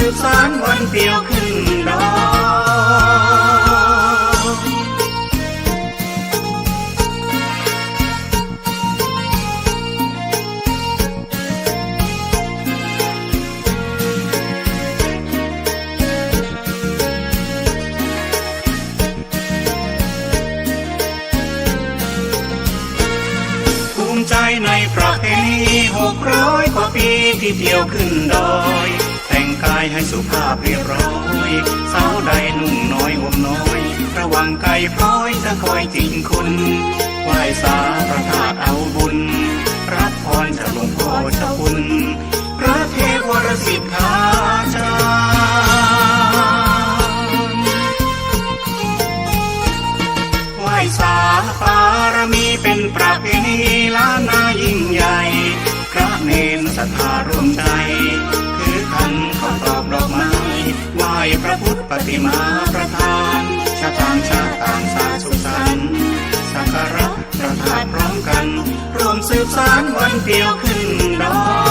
สืบสานวันเดียวขึ้นดอกใจในประเพณี600 กว่าปีที่เที่ยวขึ้นดอยแต่งกายให้สุภาพเรียบร้อยสาวใดนุ่งน้อยห่มน้อยระวังไก่พร้อยจะคอยจริงคุณไหว้สาพระธาตุเอาบุญรับพรจากหลวงพ่อเจ้าคุณพระเทพวรสิทธาจารย์ไหว้สาบารมีเป็นประเพณีล้านนายิ่งใหญ่พระเนรศรัทธาร่วมใจคือขันข้าวตอกดอกไม้ไหว้พระพุทธปฏิมาประธานชาต่างสาสุสันต์สักการะพระธาตุพร้อมกันร่วมสืบสานวันเดียวขึ้นดอก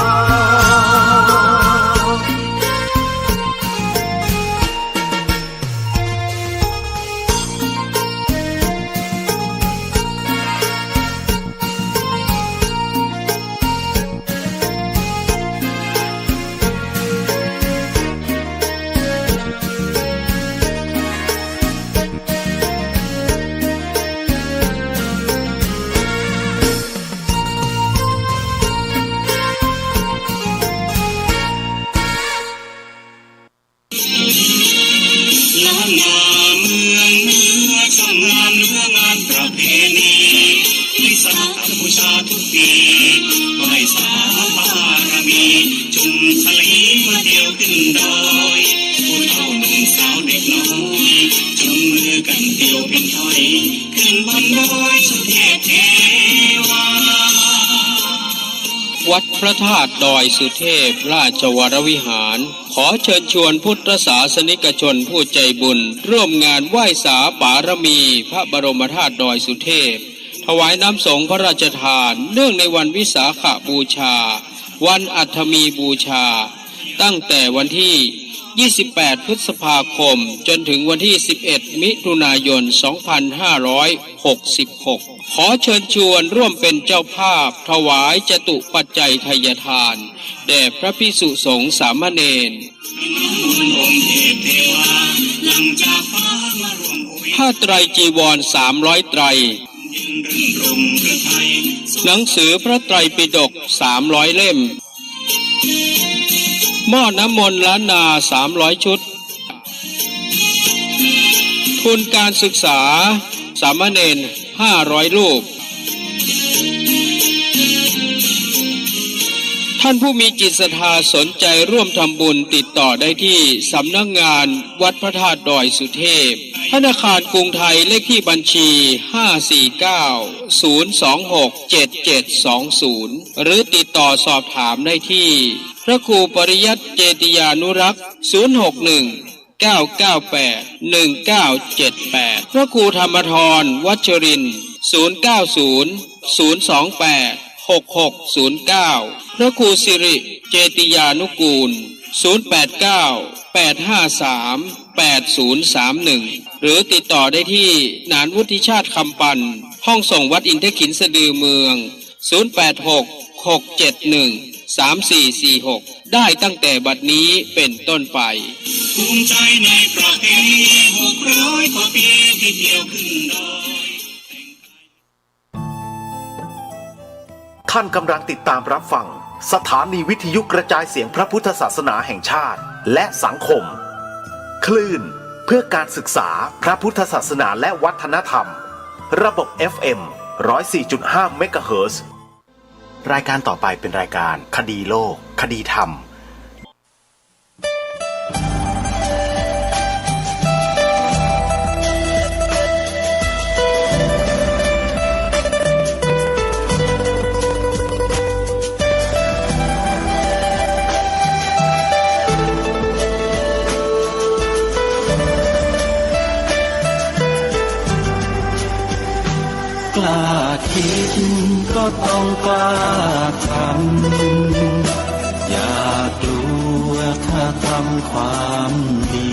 วัดพระธาตุดอยสุเทพราชวรวิหารขอเชิญชวนพุทธศาสนิกชนผู้ใจบุญร่วมงานไหว้สาบารมีพระบรมธาตุดอยสุเทพถวายน้ำสงฆ์พระราชทานเนื่องในวันวิสาขบูชาวันอัฐมีบูชาตั้งแต่วันที่28 พฤษภาคมจนถึงวันที่11 มิถุนายน 2566ขอเชิญชวนร่วมเป็นเจ้าภาพถวายจตุปัจจัยทายทานแด่พระภิกษุสงฆ์สามเณรผ้าไตรจีวร300 ไตรหนังสือพระไตรปิฎก300 เล่มหม้อน้ำมนต์ล้านนา300 ชุดทุนการศึกษาสามเณร500 รูปท่านผู้มีจิตศรัทธาสนใจร่วมทำบุญติดต่อได้ที่สำนักงานวัดพระธาตุดอยสุเทพธนาคารกรุงไทยเลขที่บัญชี549-026-7720หรือติดต่อสอบถามได้ที่พระครูปริยัติเจติยานุรักษ์061-998-1978พระครูธรรมธรวัชรินทร์090-028-6609พระครูสิริเจติยานุกูล089-853-8031หรือติดต่อได้ที่นานวุฒิชาติคำปันห้องส่งวัดอินทขินสะดือเมือง086-671-3446ได้ตั้งแต่บัดนี้เป็นต้นไปภูมิใจในประเพณี600 กว่าปีที่เที่ยวขึ้นดอยท่านกำลังติดตามรับฟังสถานีวิทยุกระจายเสียงพระพุทธศาสนาแห่งชาติและสังคมคลื่นเพื่อการศึกษาพระพุทธศาสนาและวัฒนธรรมระบบ FM 104.5 เมกะเฮิรตซ์รายการต่อไปเป็นรายการคดีโลกคดีธรรม ล้าคิดก็ต้องกล้าทำอย่ากลัวถ้าท ำความดี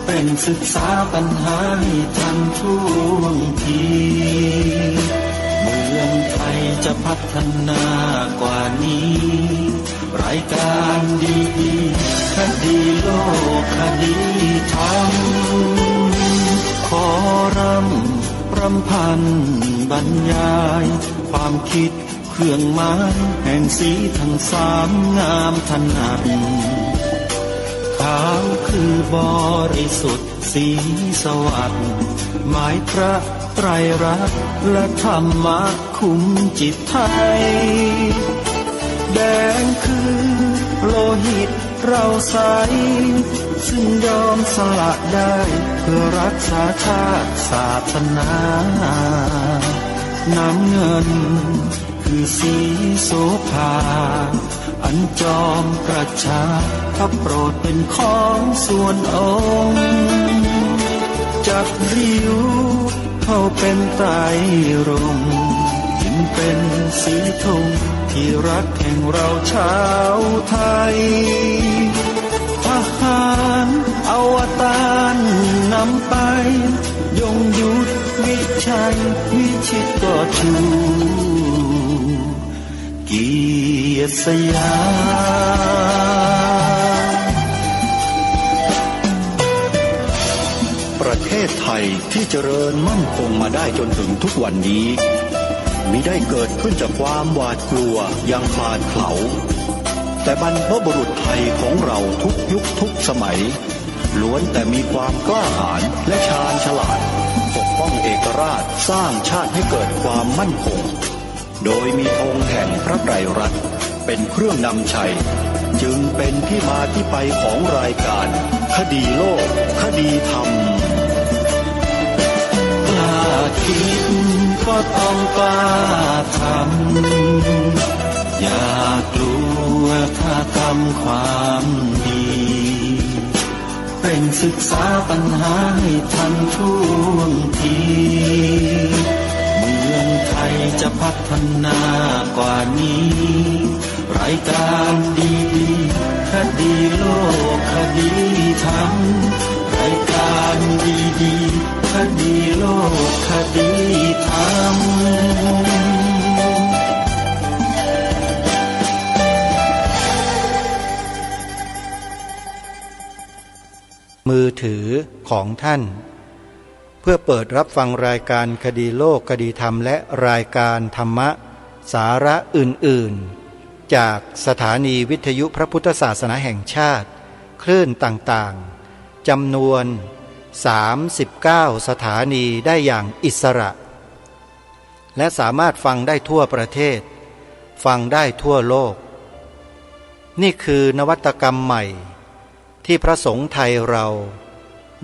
เป็นศึกษาปัญหาให้ทันท่วงทีเมืองไทยจะพัฒนากว่านี้รายการดีๆคดีโลกคดีธรรมขอรำพันบรรยายความคิดเครื่องหมายแห่งสีทั้งสามงามถนัดขาวคือบริสุทธิ์สีสวัสดิ์หมายพระไตรรัตน์และธรรมะคุมจิตไทยแดงคือโลหิตเราใสซึ่งยอมสละได้เพื่อรักษาชาติศาสนาน้ำเงินคือสีโสภาอันจอมประชาพระโปรดเป็นของส่วนองค์จักริ้วเข้าเป็นไตรรงค์จึงเป็นสีธงที่รักแห่งเราชาวไทยทหารอวตารนำไปยงยุทธวิชัยวิชิตก็ชูเกียรติสยามประเทศไทยที่เจริญมั่นคงมาได้จนถึงทุกวันนี้มิได้เกิดขึ้นจากความหวาดกลัวอย่างคลาดเขลาแต่บรรพบุรุษไทยของเราทุกยุคทุกสมัยล้วนแต่มีความกล้าหาญและชาญฉลาดปกป้องเอกราชสร้างชาติให้เกิดความมั่นคงโดยมีธงแห่งพระไตรรัตน์เป็นเครื่องนำชัยจึงเป็นที่มาที่ไปของรายการคดีโลกคดีธรรมกล้าคิดก็ต้องกล้าทำอย่ากลัวถ้าทำความดีเป็นศึกษาปัญหาให้ทันท่วงทีเมืองไทยจะพัฒนากว่านี้รายการดีๆคดีโลกคดีธรรมรายการดีๆคดีโลกคดีธรรมมือถือของท่านเพื่อเปิดรับฟังรายการคดีโลกคดีธรรมและรายการธรรมะสาระอื่นๆจากสถานีวิทยุพระพุทธศาสนาแห่งชาติคลื่นต่างๆจำนวน39สถานีได้อย่างอิสระและสามารถฟังได้ทั่วประเทศฟังได้ทั่วโลกนี่คือนวัตกรรมใหม่ที่พระสงฆ์ไทยเรา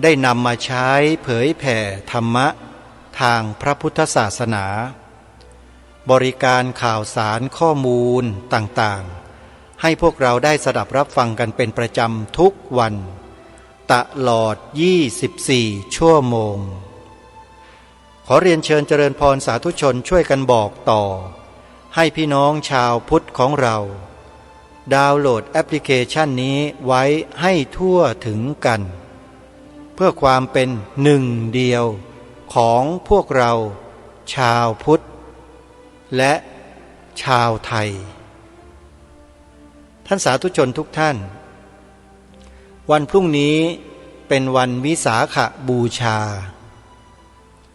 ได้นำมาใช้เผยแผ่ธรรมะทางพระพุทธศาสนาบริการข่าวสารข้อมูลต่างๆให้พวกเราได้สดับรับฟังกันเป็นประจำทุกวันตลอด24ชั่วโมงขอเรียนเชิญเจริญพรสาธุชนช่วยกันบอกต่อให้พี่น้องชาวพุทธของเราดาวน์โหลดแอปพลิเคชันนี้ไว้ให้ทั่วถึงกันเพื่อความเป็นหนึ่งเดียวของพวกเราชาวพุทธและชาวไทยท่านสาธุชนทุกท่านวันพรุ่งนี้เป็นวันวิสาขบูชา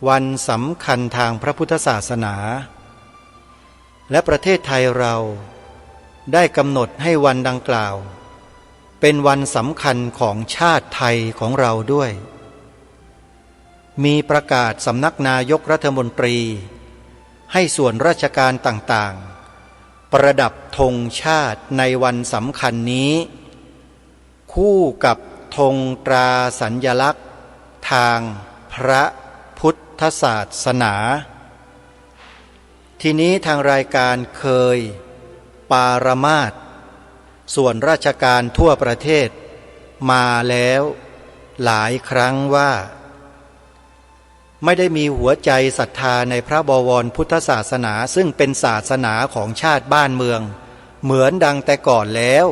วันสำคัญทางพระพุทธศาสนาและประเทศไทยเราได้กำหนดให้วันดังกล่าวเป็นวันสำคัญของชาติไทยของเราด้วยมีประกาศสำนักนายกรัฐมนตรีให้ส่วนราชการต่างๆประดับธงชาติในวันสำคัญนี้คู่กับธงตราสัญลักษณ์ทางพระพุทธศาสนาทีนี้ทางรายการเคยปารมาสส่วนราชการทั่วประเทศมาแล้วหลายครั้งว่าไม่ได้มีหัวใจศรัทธาในพระบวรพุทธศาสนาซึ่งเป็นศาสนาของชาติบ้านเมืองเหมือนดังแต่ก่อนแล้ว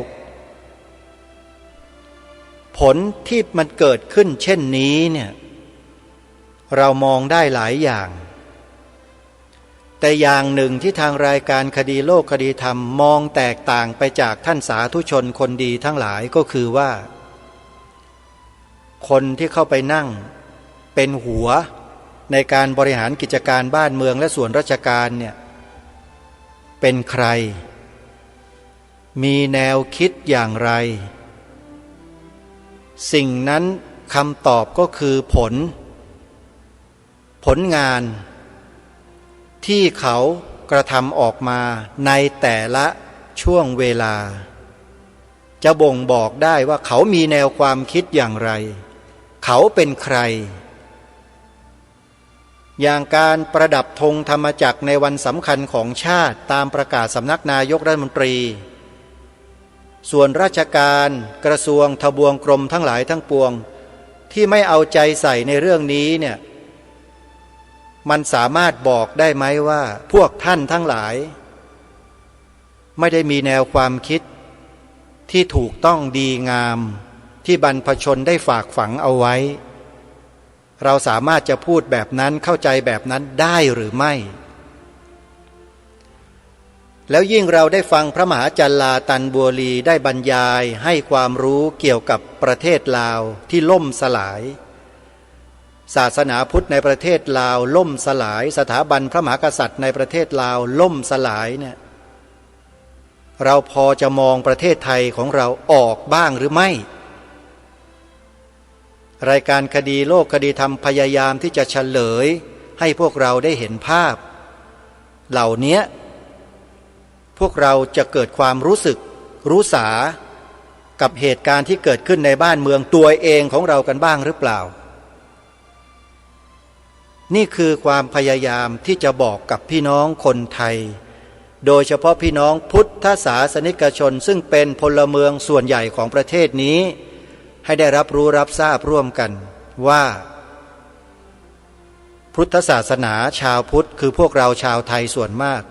ผลที่มันเกิดขึ้นเช่นนี้เนี่ยเรามองได้หลายอย่างแต่อย่างหนึ่งที่ทางรายการคดีโลกคดีธรรมมองแตกต่างไปจากท่านสาธุชนคนดีทั้งหลายก็คือว่าคนที่เข้าไปนั่งเป็นหัวในการบริหารกิจการบ้านเมืองและส่วนราชการเนี่ยเป็นใครมีแนวคิดอย่างไรสิ่งนั้นคำตอบก็คือผลงานที่เขากระทำออกมาในแต่ละช่วงเวลาจะบ่งบอกได้ว่าเขามีแนวความคิดอย่างไรเขาเป็นใครอย่างการประดับธงธรรมจักรในวันสำคัญของชาติตามประกาศสำนักนายกรัฐมนตรีส่วนราชการกระทรวงทบวงกรมทั้งหลายทั้งปวงที่ไม่เอาใจใส่ในเรื่องนี้เนี่ยมันสามารถบอกได้ไหมว่าพวกท่านทั้งหลายไม่ได้มีแนวความคิดที่ถูกต้องดีงามที่บรรพชนได้ฝากฝังเอาไว้เราสามารถจะพูดแบบนั้นเข้าใจแบบนั้นได้หรือไม่แล้วยิ่งเราได้ฟังพระมหาจัลลาตันบัวลีได้บรรยายให้ความรู้เกี่ยวกับประเทศลาวที่ล่มสลายศาสนาพุทธในประเทศลาวล่มสลายสถาบันพระมหากษัตริย์ในประเทศลาวล่มสลายเนี่ยเราพอจะมองประเทศไทยของเราออกบ้างหรือไม่รายการคดีโลกคดีธรรมพยายามที่จะเฉลยให้พวกเราได้เห็นภาพเหล่านี้พวกเราจะเกิดความรู้สึกรู้สากับเหตุการณ์ที่เกิดขึ้นในบ้านเมืองตัวเองของเรากันบ้างหรือเปล่านี่คือความพยายามที่จะบอกกับพี่น้องคนไทยโดยเฉพาะพี่น้องพุทธศาสนิกชนซึ่งเป็นพลเมืองส่วนใหญ่ของประเทศนี้ให้ได้รับรู้รับทราบร่วมกันว่าพุทธศาสนาชาวพุทธคือพวกเราชาวไทยส่วนมาก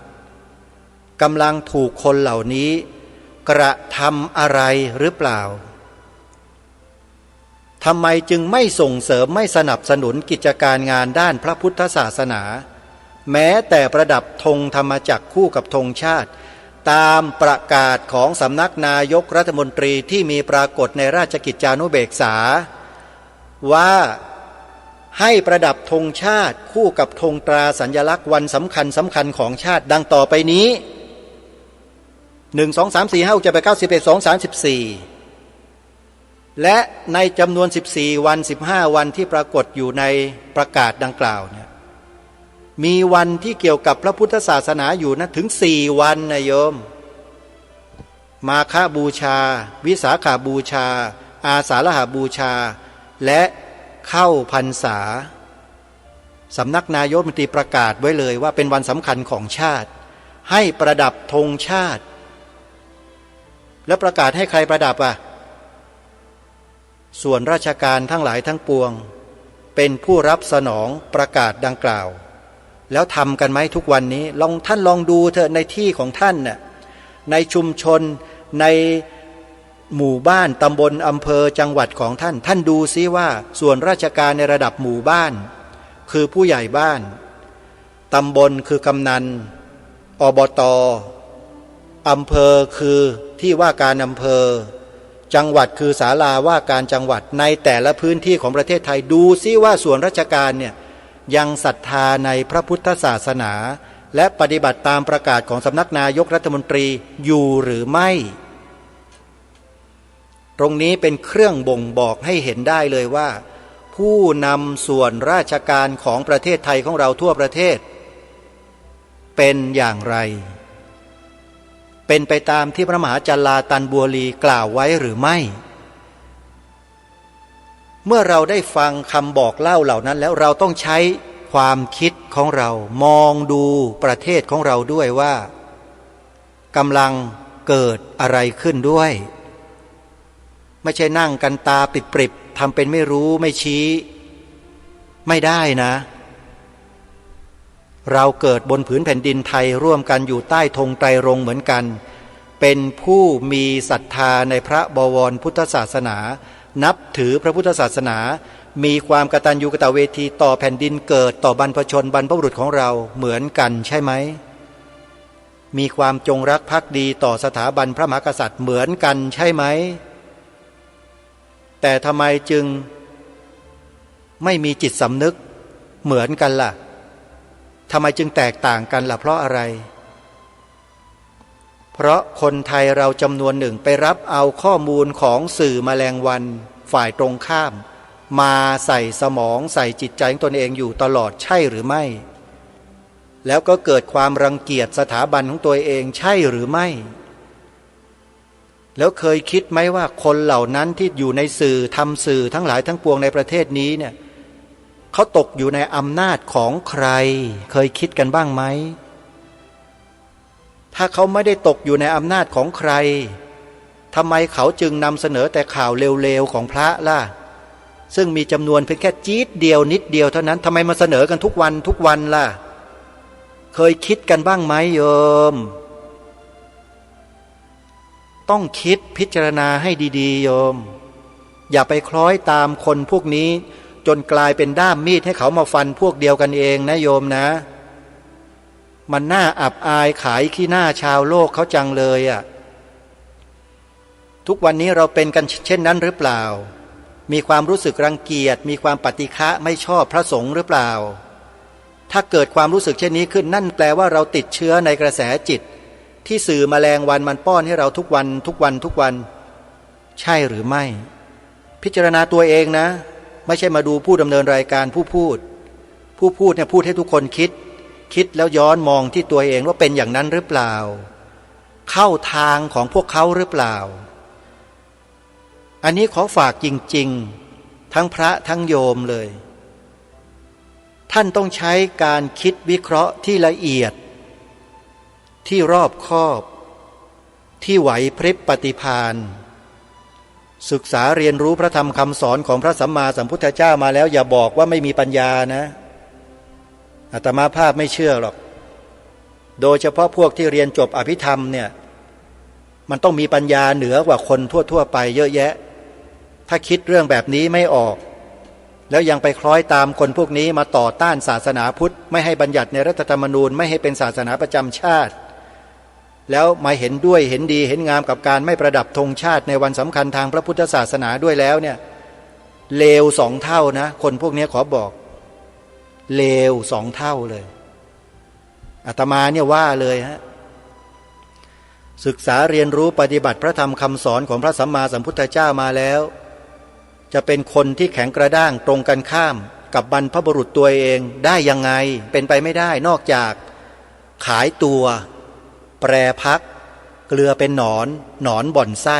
กำลังถูกคนเหล่านี้กระทำอะไรหรือเปล่าทำไมจึงไม่ส่งเสริมไม่สนับสนุนกิจการงานด้านพระพุทธศาสนาแม้แต่ประดับธงธรรมจักรคู่กับธงชาติตามประกาศของสำนักนายกรัฐมนตรีที่มีปรากฏในราชกิจจานุเบกษาว่าให้ประดับธงชาติคู่กับธงตราสัญลักษณ์วันสำคัญของชาติดังต่อไปนี้1 2 3 4 5 6 7 8 9 10 11 12 13 14และในจำนวน14วัน15วันที่ปรากฏอยู่ในประกาศดังกล่าวเนี่ยมีวันที่เกี่ยวกับพระพุทธศาสนาอยู่นะถึง4วันนะโยมมาฆบูชาวิสาขาบูชาอาสาฬหบูชาและเข้าพรรษาสำนักนายกรัฐมนตรีประกาศไว้เลยว่าเป็นวันสำคัญของชาติให้ประดับธงชาติแล้วประกาศให้ใครประดับอ่ะส่วนราชการทั้งหลายทั้งปวงเป็นผู้รับสนองประกาศดังกล่าวแล้วทำกันไหมทุกวันนี้ท่านลองดูเถอะในที่ของท่านน่ะในชุมชนในหมู่บ้านตำบลอำเภอจังหวัดของท่านดูซิว่าส่วนราชการในระดับหมู่บ้านคือผู้ใหญ่บ้านตำบลคือกำนันอบต.อำเภอคือที่ว่าการอำเภอจังหวัดคือศาลาว่าการจังหวัดในแต่ละพื้นที่ของประเทศไทยดูซิว่าส่วนราชการเนี่ยยังศรัทธาในพระพุทธศาสนาและปฏิบัติตามประกาศของสำนักนายกรัฐมนตรีอยู่หรือไม่ตรงนี้เป็นเครื่องบ่งบอกให้เห็นได้เลยว่าผู้นำส่วนราชการของประเทศไทยของเราทั่วประเทศเป็นอย่างไรเป็นไปตามที่พระมหาจัลลาตันบัวลีกล่าวไว้หรือไม่เมื่อเราได้ฟังคำบอกเล่าเหล่านั้นแล้วเราต้องใช้ความคิดของเรามองดูประเทศของเราด้วยว่ากำลังเกิดอะไรขึ้นด้วยไม่ใช่นั่งกันตาปิดปริบทำเป็นไม่รู้ไม่ชี้ไม่ได้นะเราเกิดบนผืนแผ่นดินไทยร่วมกันอยู่ใต้ธงไตรรงค์เหมือนกันเป็นผู้มีศรัทธาในพระบวรพุทธศาสนา นับถือพระพุทธศาสนามีความกตัญญูกตเวทีต่อแผ่นดินเกิดต่อบรรพชนบรรพบุรุษของเราเหมือนกันใช่ไหมมีความจงรักภักดีต่อสถาบันพระมหากษัตริย์เหมือนกันใช่ไหมแต่ทำไมจึงไม่มีจิตสำนึกเหมือนกันล่ะทำไมจึงแตกต่างกันล่ะเพราะอะไรเพราะคนไทยเราจำนวนหนึ่งไปรับเอาข้อมูลของสื่อแมลงวันฝ่ายตรงข้ามมาใส่สมองใส่จิตใจของตนเองอยู่ตลอดใช่หรือไม่แล้วก็เกิดความรังเกียจสถาบันของตัวเองใช่หรือไม่แล้วเคยคิดไหมว่าคนเหล่านั้นที่อยู่ในสื่อทำสื่อทั้งหลายทั้งปวงในประเทศนี้เนี่ยเขาตกอยู่ในอำนาจของใครเคยคิดกันบ้างไหมถ้าเขาไม่ได้ตกอยู่ในอำนาจของใครทำไมเขาจึงนำเสนอแต่ข่าวเลวๆของพระล่ะซึ่งมีจำนวนเพียงแค่จี๊ดเดียวนิดเดียวเท่านั้นทำไมมาเสนอกันทุกวันล่ะเคยคิดกันบ้างไหมโยมต้องคิดพิจารณาให้ดีๆโยมอย่าไปคล้อยตามคนพวกนี้จนกลายเป็นด้ามมีดให้เขามาฟันพวกเดียวกันเองนะโยมนะมันน่าอับอายขายขี้หน้าชาวโลกเขาจังเลยอ่ะทุกวันนี้เราเป็นกันเช่นนั้นหรือเปล่ามีความรู้สึกรังเกียจมีความปฏิฆะไม่ชอบพระสงฆ์หรือเปล่าถ้าเกิดความรู้สึกเช่นนี้ขึ้นนั่นแปลว่าเราติดเชื้อในกระแสจิตที่สื่อแมลงวันมันป้อนให้เราทุกวันใช่หรือไม่พิจารณาตัวเองนะไม่ใช่มาดูผู้ดำเนินรายการผู้พูดเนี่ยพูดให้ทุกคนคิดแล้วย้อนมองที่ตัวเองว่าเป็นอย่างนั้นหรือเปล่าเข้าทางของพวกเขาหรือเปล่าอันนี้ขอฝากจริงๆทั้งพระทั้งโยมเลยท่านต้องใช้การคิดวิเคราะห์ที่ละเอียดที่รอบคอบที่ไหวพริบปฏิภาณศึกษาเรียนรู้พระธรรมคำสอนของพระสัมมาสัมพุทธเจ้ามาแล้วอย่าบอกว่าไม่มีปัญญานะอาตมาภาพไม่เชื่อหรอกโดยเฉพาะพวกที่เรียนจบอภิธรรมเนี่ยมันต้องมีปัญญาเหนือกว่าคนทั่วไปเยอะแยะถ้าคิดเรื่องแบบนี้ไม่ออกแล้วยังไปคล้อยตามคนพวกนี้มาต่อต้านศาสนาพุทธไม่ให้บัญญัติในรัฐธรรมนูญไม่ให้เป็นศาสนาประจำชาติแล้วมาเห็นด้วยเห็นดีเห็นงามกับการไม่ประดับธงชาติในวันสำคัญทางพระพุทธศาสนาด้วยแล้วเนี่ยเลว2 เท่านะคนพวกนี้ขอบอกเลว2 เท่าเลยอาตมาเนี่ยว่าเลยฮะศึกษาเรียนรู้ปฏิบัติพระธรรมคำสอนของพระสัมมาสัมพุทธเจ้ามาแล้วจะเป็นคนที่แข็งกระด้างตรงกันข้ามกับบรรพบุรุษตัวเองได้ยังไงเป็นไปไม่ได้นอกจากขายตัวแปรพักเกลือเป็นหนอนบ่อนไส้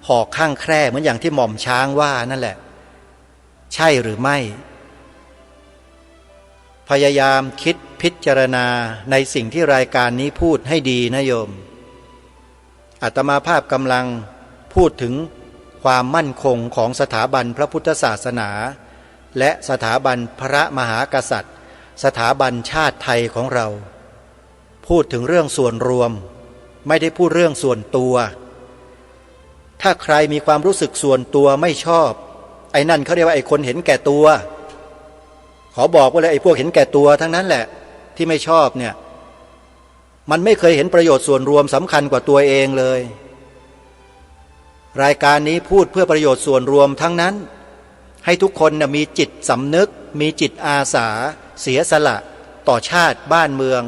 หอกข้างแคร่เหมือนอย่างที่หม่อมช้างว่านั่นแหละใช่หรือไม่พยายามคิดพิจารณาในสิ่งที่รายการนี้พูดให้ดีนะโยมอาตมาภาพกำลังพูดถึงความมั่นคงของสถาบันพระพุทธศาสนาและสถาบันพระมหากษัตริย์สถาบันชาติไทยของเราพูดถึงเรื่องส่วนรวมไม่ได้พูดเรื่องส่วนตัวถ้าใครมีความรู้สึกส่วนตัวไม่ชอบไอ้นั่นเขาเรียกว่าไอ้คนเห็นแก่ตัวขอบอกว่าเลยไอ้พวกเห็นแก่ตัวทั้งนั้นแหละที่ไม่ชอบเนี่ยมันไม่เคยเห็นประโยชน์ส่วนรวมสำคัญกว่าตัวเองเลยรายการนี้พูดเพื่อประโยชน์ส่วนรวมทั้งนั้นให้ทุกคนมีจิตสำนึกมีจิตอาสาเสียสละต่อชาติบ้านเมือง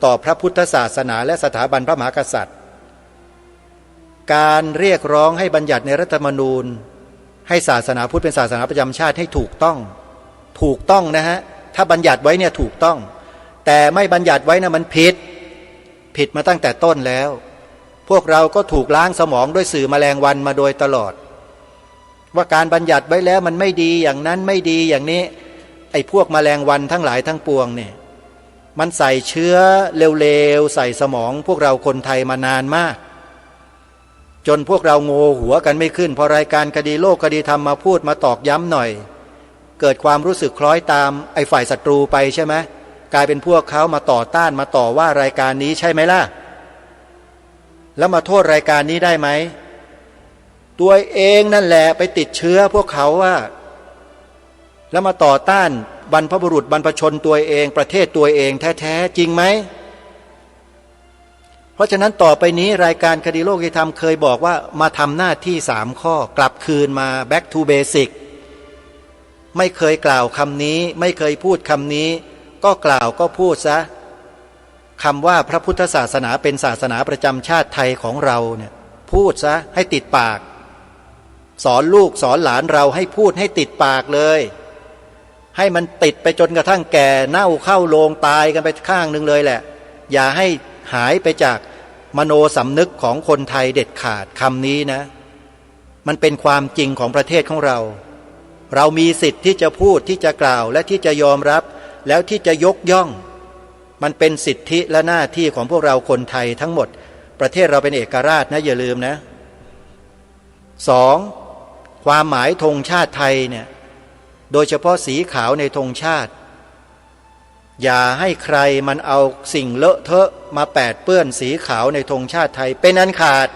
ต่อพระพุทธศาสนาและสถาบันพระมหากษัตริย์การเรียกร้องให้บัญญัติในรัฐธรรมนูญให้ศาสนาพุทธเป็นศาสนาประจำชาติให้ถูกต้องนะฮะถ้าบัญญัติไว้เนี่ยถูกต้องแต่ไม่บัญญัติไว้นะมันผิดมาตั้งแต่ต้นแล้วพวกเราก็ถูกล้างสมองด้วยสื่อแมลงวันมาโดยตลอดว่าการบัญญัติไว้แล้วมันไม่ดีอย่างนั้นไม่ดีอย่างนี้ไอ้พวกแมลงวันทั้งหลายทั้งปวงเนี่ยมันใส่เชื้อเลวๆใส่สมองพวกเราคนไทยมานานมากจนพวกเราโง่หัวกันไม่ขึ้นพอรายการคดีโลกคดีธรรมมาพูดมาตอกย้ำหน่อยเกิดความรู้สึกคล้อยตามไอ้ฝ่ายศัตรูไปใช่ไหมกลายเป็นพวกเขามาต่อต้านมาต่อว่ารายการนี้ใช่ไหมล่ะแล้วมาโทษรายการนี้ได้ไหม ตัวเองนั่นแหละไปติดเชื้อพวกเขาว่าแล้วมาต่อต้านบรรพบุรุษบรรพชนตัวเองประเทศตัวเองแท้ๆจริงไหมเพราะฉะนั้นต่อไปนี้รายการคดีโลกยุติธรรมเคยบอกว่ามาทำหน้าที่3ข้อกลับคืนมา back to basic ไม่เคยกล่าวคำนี้ไม่เคยพูดคำนี้ก็กล่าวก็พูดซะคำว่าพระพุทธศาสนาเป็นศาสนาประจำชาติไทยของเราเนี่ยพูดซะให้ติดปากสอนลูกสอนหลานเราให้พูดให้ติดปากเลยให้มันติดไปจนกระทั่งแก่เน่าเข้าโลงตายกันไปข้างหนึ่งเลยแหละอย่าให้หายไปจากมโนสำนึกของคนไทยเด็ดขาดคำนี้นะมันเป็นความจริงของประเทศของเราเรามีสิทธิ์ที่จะพูดที่จะกล่าวและที่จะยอมรับแล้วที่จะยกย่องมันเป็นสิทธิและหน้าที่ของพวกเราคนไทยทั้งหมดประเทศเราเป็นเอกราชนะอย่าลืมนะ2. ความหมายธงชาติไทยเนี่ยโดยเฉพาะสีขาวในธงชาติอย่าให้ใครมันเอาสิ่งเลอะเทอะมาแปดเปื้อนสีขาวในธงชาติไทยเป็นอันขาด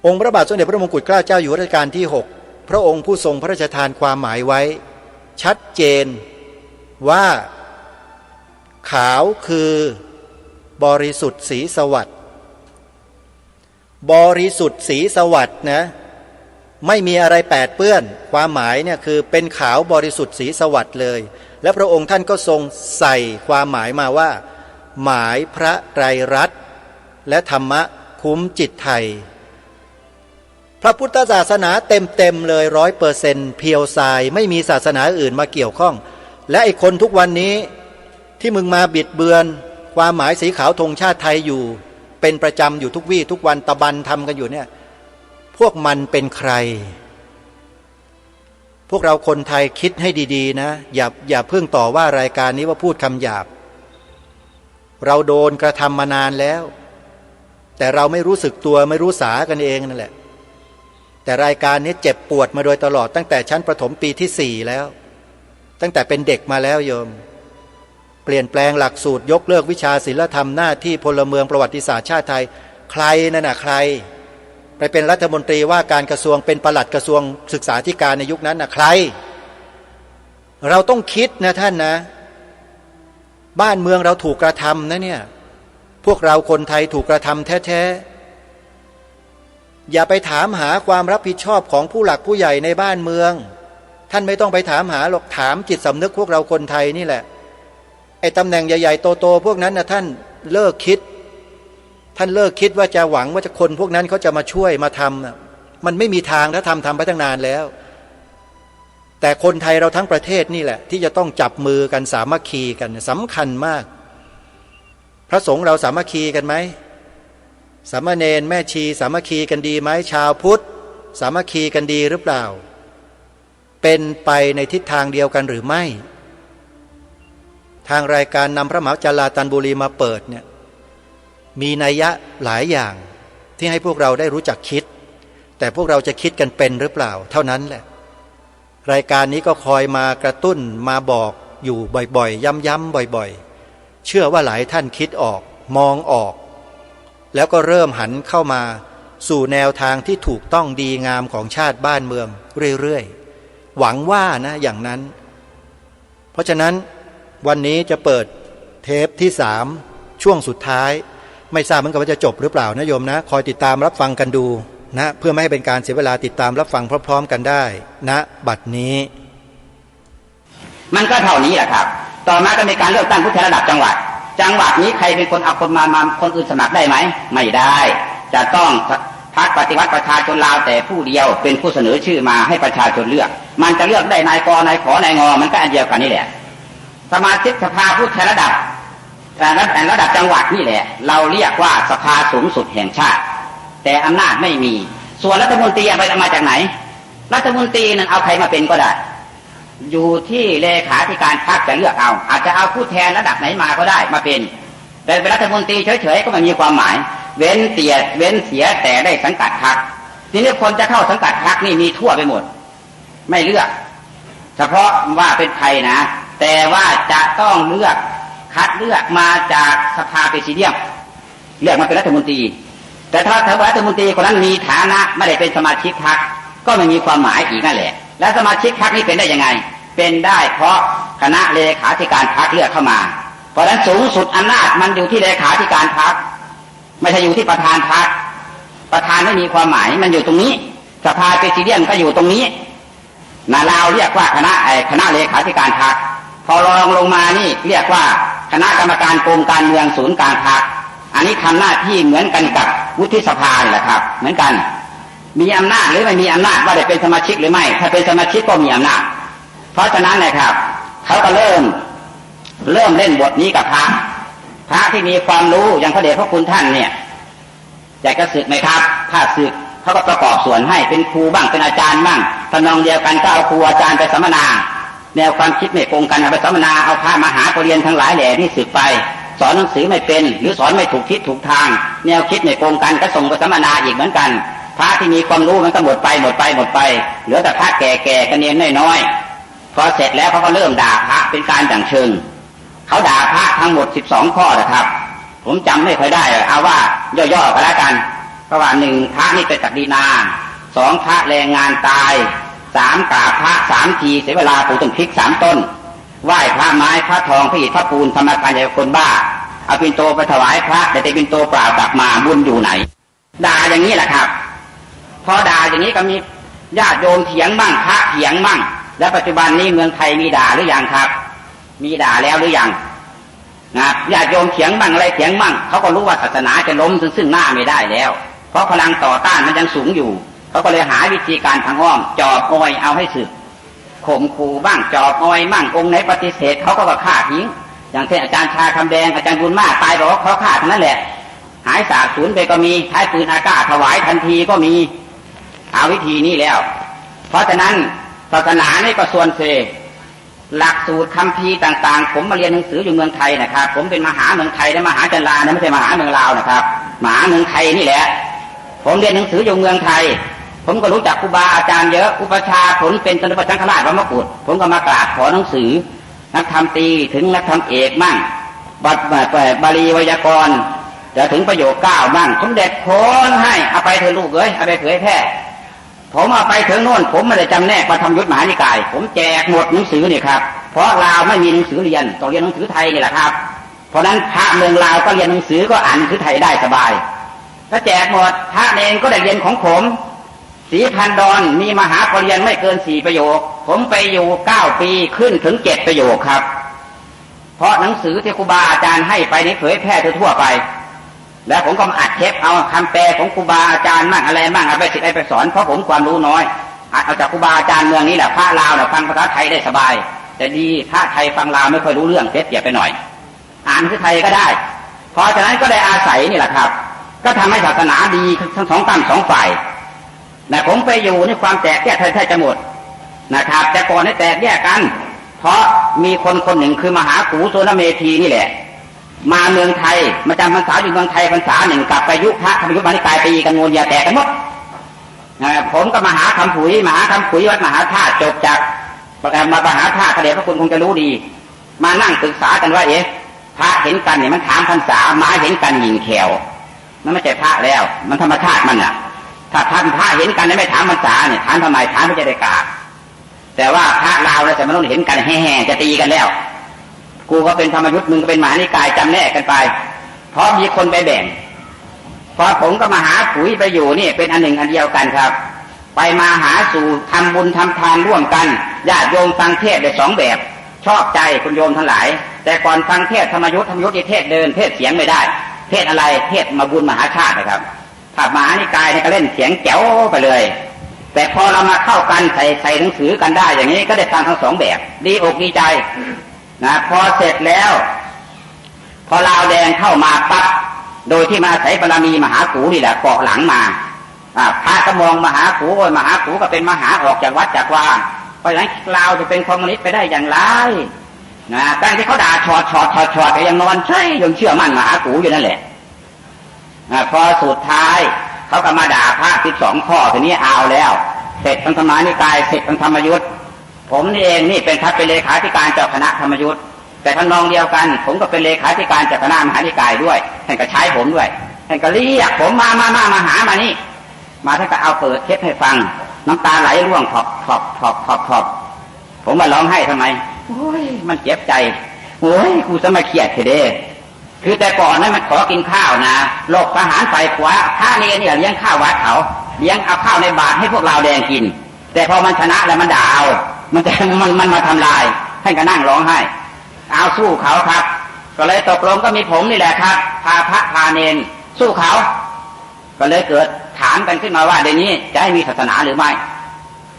องค์พระบาทสมเด็จพระมงกุฎเกล้าเจ้าอยู่หัวรัชกาลที่6พระองค์ผู้ทรงพระราชทานความหมายไว้ชัดเจนว่าขาวคือบริสุทธิ์สีสวัสดิ์บริสุทธิ์สีสวัสดิ์นะไม่มีอะไรแปดเปื้อนความหมายเนี่ยคือเป็นขาวบริสุทธิ์สีสวัสดิ์เลยและพระองค์ท่านก็ทรงใส่ความหมายมาว่าหมายพระไตรรัตน์และธรรมะคุ้มจิตไทยพระพุทธศาสนาเต็มเลย 100% เพียวทรายไม่มีศาสนาอื่นมาเกี่ยวข้องและไอ้คนทุกวันนี้ที่มึงมาบิดเบือนความหมายสีขาวธงชาติไทยอยู่เป็นประจำอยู่ทุกวี่ทุกวันตะบันทำกันอยู่เนี่ยพวกมันเป็นใครพวกเราคนไทยคิดให้ดีๆนะอย่าเพิ่งต่อว่ารายการนี้ว่าพูดคำหยาบเราโดนกระทำมานานแล้วแต่เราไม่รู้สึกตัวไม่รู้สากันเองนั่นแหละแต่รายการนี้เจ็บปวดมาโดยตลอดตั้งแต่ชั้นประถมปีที่4แล้วตั้งแต่เป็นเด็กมาแล้วโยมเปลี่ยนแปลงหลักสูตรยกเลิกวิชาศิลธรรมหน้าที่พลเมืองประวัติศาสตร์ชาติไทยใครนั่นน่ะใครไปเป็นรัฐมนตรีว่าการกระทรวงเป็นปลัดกระทรวงศึกษาธิการในยุคนั้นน่ะใครเราต้องคิดนะท่านนะบ้านเมืองเราถูกกระทำนะเนี่ยพวกเราคนไทยถูกกระทำแท้ๆอย่าไปถามหาความรับผิดชอบของผู้หลักผู้ใหญ่ในบ้านเมืองท่านไม่ต้องไปถามหาหรอกถามจิตสำนึกพวกเราคนไทยนี่แหละไอ้ตำแหน่งใหญ่ๆโตๆพวกนั้นนะท่านเลิกคิดว่าจะหวังว่าจะคนพวกนั้นเขาจะมาช่วยมาทำมันไม่มีทางถ้าทำไปตั้งนานแล้วแต่คนไทยเราทั้งประเทศนี่แหละที่จะต้องจับมือกันสามัคคีกันสำคัญมากพระสงฆ์เราสามัคคีกันไหมสามเณรแม่ชีสามัคคีกันดีไหมชาวพุทธสามัคคีกันดีหรือเปล่าเป็นไปในทิศทางเดียวกันหรือไม่ทางรายการนำพระมหาวิทยาลัยตันบุรีมาเปิดเนี่ยมีนัยยะหลายอย่างที่ให้พวกเราได้รู้จักคิดแต่พวกเราจะคิดกันเป็นหรือเปล่าเท่านั้นแหละรายการนี้ก็คอยมากระตุ้นมาบอกอยู่บ่อยๆย้ำๆบ่อยๆเชื่อว่าหลายท่านคิดออกมองออกแล้วก็เริ่มหันเข้ามาสู่แนวทางที่ถูกต้องดีงามของชาติบ้านเมืองเรื่อยๆหวังว่านะอย่างนั้นเพราะฉะนั้นวันนี้จะเปิดเทปที่3ช่วงสุดท้ายไม่ทราบเหมือนกันว่าจะจบหรือเปล่านะโยมนะคอยติดตามรับฟังกันดูนะเพื่อไม่ให้เป็นการเสียเวลาติดตามรับฟังพร้อมๆกันได้นะบัดนี้มันก็เท่านี้แหละครับต่อมาก็มีการเลือกตั้งผู้แทนระดับจังหวัดนี้ใครเป็นคนเอาคนมาคนอื่นสมัครได้ไหมไม่ได้จะต้องพรรคปฏิวัติประชาชนลาวแต่ผู้เดียวเป็นผู้เสนอชื่อมาให้ประชาชนเลือกมันจะเลือกได้นายกนายขนายงมันก็อันเดียวกันนี่แหละสมาชิกสภาผู้แทนระดับจังหวัดนี่แหละเราเรียกว่าสภาสูงสุดแห่งชาติแต่อำนาจไม่มีส่วนรัฐมนตรีเอามาจากไหนรัฐมนตรีนั้นเอาใครมาเป็นก็ได้อยู่ที่เลขาธิการพรรคจะเลือกเอาอาจจะเอาผู้แทนระดับไหนมาก็ได้มาเป็นแต่เป็นรัฐมนตรีเฉยๆก็ไม่มีความหมายเว้นเสียแต่ได้สังกัดพรรคทีนี้คนจะเข้าสังกัดพรรคนี่มีทั่วไปหมดไม่เลือกเฉพาะว่าเป็นใครนะแต่ว่าจะต้องคัดเลือกมาจากสภาเปรสิเดียมเลือกมาเป็นรัฐมนตรี แต่ถ้ารัฐมนตรีคนนั้นมีฐานะไม่ได้เป็นสมาชิกพรรคก็ไม่มีความหมายอีกนั่นแหละและสมาชิกพรรคนี้เป็นได้ยังไงเป็นได้เพราะคณะเลขาธิการพรรคเลือกเข้ามาเพราะฉะนั้นสูงสุดอำนาจมันอยู่ที่เลขาธิการพรรคไม่ใช่อยู่ที่ประธานพรรคประธานไม่มีความหมายมันอยู่ตรงนี้สภาเปรสิเดียมก็อยู่ตรงนี้เราเรียกว่าคณะเลขาธิการพรรคพอรองลงมานี่เรียกว่าคณะกรรมการกรมการเมืองศูนย์กลางพรรคอันนี้ทำหน้าที่เหมือนกันกับวุฒิสภาแหละครับเหมือนกันมีอำนาจหรือไม่มีอำนาจว่าได้เป็นสมาชิกหรือไม่ถ้าเป็นสมาชิกก็มีอำนาจเพราะฉะนั้นนะครับเขาก็เริ่มเล่นบทนี้กับพระที่มีความรู้อย่างพระเดชพระคุณท่านเนี่ยอยากจะศึกไหมครับถ้าศึกเขาก็ประกอบส่วนให้เป็นครูบ้างเป็นอาจารย์บ้างทำนองเดียวกันก็เอาครูอาจารย์ไปสัมมนาแนวความคิดไม่ตรงกันเอาไปสัมมนาเอาพระมาหาปรริญญาทั้งหลายแหล่ที่ศึกไปสอนหนังสือไม่เป็นหรือสอนไม่ถูกทิศถูกทางแนวคิดไม่ตรงกันก็ส่งไปสัมมนาอีกเหมือนกันพระที่มีความรู้มันก็หมดไปเหลือแต่พระแก่ๆกันเนียนน้อยๆพอเสร็จแล้วเขาก็เริ่มด่าพระเป็นการอย่างเชิงเขาด่าพระทั้งหมด12ข้อนะครับผมจำไม่ค่อยได้เอาว่าย่อๆก็แล้วกันเพราะว่า1พระนี่เป็นศักดินา2พระแรงงานตาย3กราบพระ3ทีเสียเวลาปลูกต้นพริก3ต้นไหว้พระไม้พระทองพระอิฐพระปูนธรรมทานใหญ่คนบ้าเอาปิ่นโตไปถวายพระแต่ปิ่นโตเปล่ากลับมาบุญอยู่ไหนด่าอย่างนี้แหละครับพอด่าอย่างนี้ก็มีญาติโยมเถียงบ้างพระเถียงบ้างและปัจจุบันนี้เมืองไทยมีด่าหรือยังครับมีด่าแล้วหรือยังญาติโยมเถียงบ้างอะไรเถียงบ้างเขาก็รู้ว่าศาสนาจะล้มซึ่งหน้าไม่ได้แล้วเพราะพลังต่อต้านมันยังสูงอยู่เขาก็เลยหาวิธีการทางอ้อมจอบอ้อยเอาให้สึกข่มขู่บ้างจอบอ้อยบ้างองค์ไหนปฏิเสธเขาก็ฆ่าทิ้งอย่างเช่นอาจารย์ชาคำแดงอาจารย์บุญมากตายบอกว่าเขาฆ่าทั้งนั้นแหละหายสาบสูญไปก็มีใช้ปืนอากาศถวายทันทีก็มีเอาวิธีนี้แล้วเพราะฉะนั้นศาสนานี่ก็ส่วนเซหลักสูตรคัมภีร์ต่างๆผมมาเรียนหนังสืออยู่เมืองไทยนะครับผมเป็นมหาเมืองไทยและมหาจันลานะไม่ใช่มหาเมืองลาวนะครับมหาเมืองไทยนี่แหละผมเรียนหนังสืออยู่เมืองไทยผมก็รู้จักครูบาอาจารย์เยอะอุปชาผมเป็นสมเด็จพระสังฆราชวัดมกุฏผมก็มากราบขอหนังสือนักธรรมตรีถึงนักธรรมเอกมั่งบาลีไวยากรณ์จะถึงประโยค9มั่งสมเด็จโคนให้เอาไปเถอะลูกเอ้ยเอาไปเผยแพร่ผมเอาไปถึงโน่นผมไม่ได้จำแนกมาทำยุทธมหานิกายผมแจกหมดหนังสือนี่ครับเพราะลาวไม่มีหนังสือเรียนต้องเรียนหนังสือไทยนี่แหละครับเพราะนั้นพระเมืองลาวก็เรียนหนังสือก็อ่านหนังสือไทยได้สบายถ้าแจกหมดพระเนรก็ได้เรียนของผมศรีพันดรมีมหาปรริญญาไม่เกิน4ประโยคผมไปอยู่9ปีขึ้นถึง7ประโยคครับเพราะหนังสือที่ครูบาอาจารย์ให้ไปนี้เผยแพร่ทั่วไปแล้วผมก็มาอัดเทปเอาคำแปลของครูบาอาจารย์มั่งอะไรมั่งเอาไปสิไปสอนเพราะผมความรู้น้อยอัดเอาจากครูบาอาจารย์เมืองนี้แหละพระลาวฟังภาษาไทยได้สบายแต่ดีพระไทยฟังลาวไม่ค่อยรู้เรื่องเสียไปหน่อยอ่านคือไทยก็ได้เพราะฉะนั้นก็ได้อาศัยนี่แหละครับก็ทำให้ศาสนาดีทั้งสองตั้งสองฝ่ายนะผมไปอยู่ในความแตกแยกแท้จะหมดนะครับแต่ก่อนให้แตกแยกกันเพราะมีคนหนึ่งคือมหากูโสนเมธีนี่แหละมาเมืองไทยมาจำพรรษาอยู่เมืองไทยพรรษาหนึ่งกลับไปยุคพระธรรมยุทธมหานิกายตีกันงวนยาแตกกันหมดผมก็มหาคำผุยวัดมหาธาตุจบจากมหาธาตุพระเดชพระคุณคงจะรู้ดีมานั่งศึกษากันว่าพระเห็นกันเนี่ยมันถามพรรษาไม้เห็นกันหญิงแขวมันไม่ใช่พระแล้วมันธรรมชาติมันอ่ะถ้าท่านพระเห็นกันไม่ถามพรรษาเนี่ยถามทำไมถามเพื่อจะได้กราบแต่ว่าพระลาวแล้วแต่มันต้องเห็นกันแห่ๆจะตีกันแล้วกูก็เป็นธรรมยุทธ์มึงก็เป็นมหานิกายจำแนกกันไปเพราะมีคนไปแบ่งพอผมก็มาหาปุ๋ยไปอยู่นี่เป็นอันหนึ่งอันเดียวกันครับไปมาหาสู่ทำบุญทำทานร่วมกันญาติโยมฟังเทศได้2แบบชอบใจคุณโยมทั้งหลายแต่ก่อนฟังเทศธรรมยุทธ์เทศเดินเทศเสียงไม่ได้เทศอะไรเทศมาบุญมหาชาตินะครับถ้ามหานิกายก็เล่นเสียงแจ๋วไปเลยแต่พอเรามาเข้ากันใส่หนังสือกันได้อย่างนี้ก็ได้ฟังทั้ง2แบบดีอกดีใจนะพอเสร็จแล้วพอลาวแดงเข้ามาปั๊บโดยที่มาอาศัยบารมีมหากูนี่แหละเกาะหลังมาพระก็มองมหากูก็เป็นมหาออกจากวัดจากวาเพราะฉะนั้นลาวจะเป็นคอมมิวนิสต์ไปได้อย่างไรนะตั้งที่เขาด่าชอดก็ยังนอนใช่ยังเชื่อมั่นมหากูอยู่นั่นแหละพอสุดท้ายเขาก็มาด่าพระ12ข้อทีนี้เอาแล้วเสร็จทั้งธรรมานิกายเสร็จทั้งธรรมยุทธผมนี่เองนี่เป็นเลขาธิการเจ้าคณะธรรมยุทธแต่ท่านรองเดียวกันผมก็เป็นเลขาธิการเจ้าคณะมหานิกายด้วยท่านก็ใช้ผมด้วย ท่านก็เรียกผมมาหามานี่มาท่านก็เอาเปิดเทปให้ฟังน้ำตาไหลร่วงขอบผมมาร้องไห้ทำไมโอ้ยมันเจ็บใจโอ้ยกูจะมาเครียดเด้คือแต่ก่อนนั้นมันขอกินข้าวนะโลกทหารฝ่ายขวาข้าเนี่ยเลี้ยงข้าววัดเขาเลี้ยงเอาข้าวในบาตรให้พวกเราแดงกินแต่พอมันชนะแล้วมันด่าเอามันมาทำลายท่านก็นั่งร้องไห้เอาสู้เขาครับก็เลยตกลงก็มีผมนี่แหละครับพาพระพาเนรสู้เขาก็เลยเกิดถามกันขึ้นมาว่าเดี๋ยวนี้จะให้มีศาสนาหรือไม่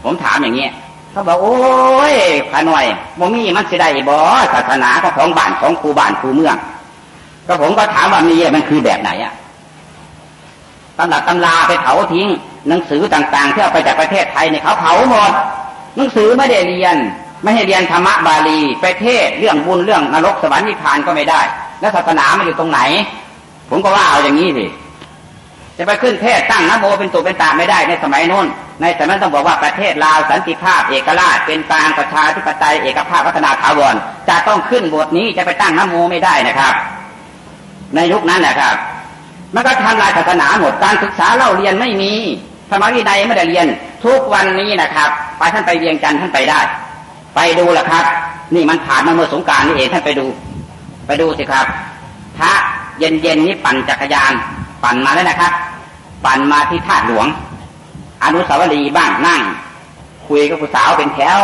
ผมถามอย่างนี้เขาบอกโอ้ยพาหน่อยบ่มีมันสิได้บ่ศาสนาของบ้านของครูบ้านครูเมืองก็ผมก็ถามว่ามีมันคือแบบไหนอะตำราไปเผาทิ้งหนังสือต่างๆที่เอาไปจากประเทศไทยเนี่ยเขาเผาหมดหนังสือไม่ได้เรียนไม่ให้เรียนธรรมะบาลีไปเทศเรื่องบุญเรื่องนรกสวรรค์นิพพานก็ไม่ได้แล้วศาสนามันอยู่ตรงไหนผมก็ว่าเอาอย่างนี้สิจะไปขึ้นเทศตั้งนะโมเป็นตุเป็นตาไม่ได้ในสมัยโน้นในสมัยนั้นต้องบอกว่าประเทศลาวสันติภาพเอกราชเป็นกลางประชาธิปไตยเอกภาพพัฒนาถาวรจะต้องขึ้นบทนี้จะไปตั้งนะโมไม่ได้นะครับในยุคนั้นนะครับมันก็ทำลายศาสนาหมดการศึกษาเล่าเรียนไม่มีธรรมวินัยไม่ได้เรียนทุกวันนี้นะครับไปท่านไปเวียงจันทร์ท่านไปได้ไปดูแหละครับนี่มันผ่านมาเมื่อสงกรานต์นี่เองท่านไปดูสิครับพระเย็นนี่ปั่นจักรยานปั่นมาแล้วนะครับปั่นมาที่ท่าหลวงอนุสาวรีย์บ้างนั่งคุยกับผู้สาวเป็นแถว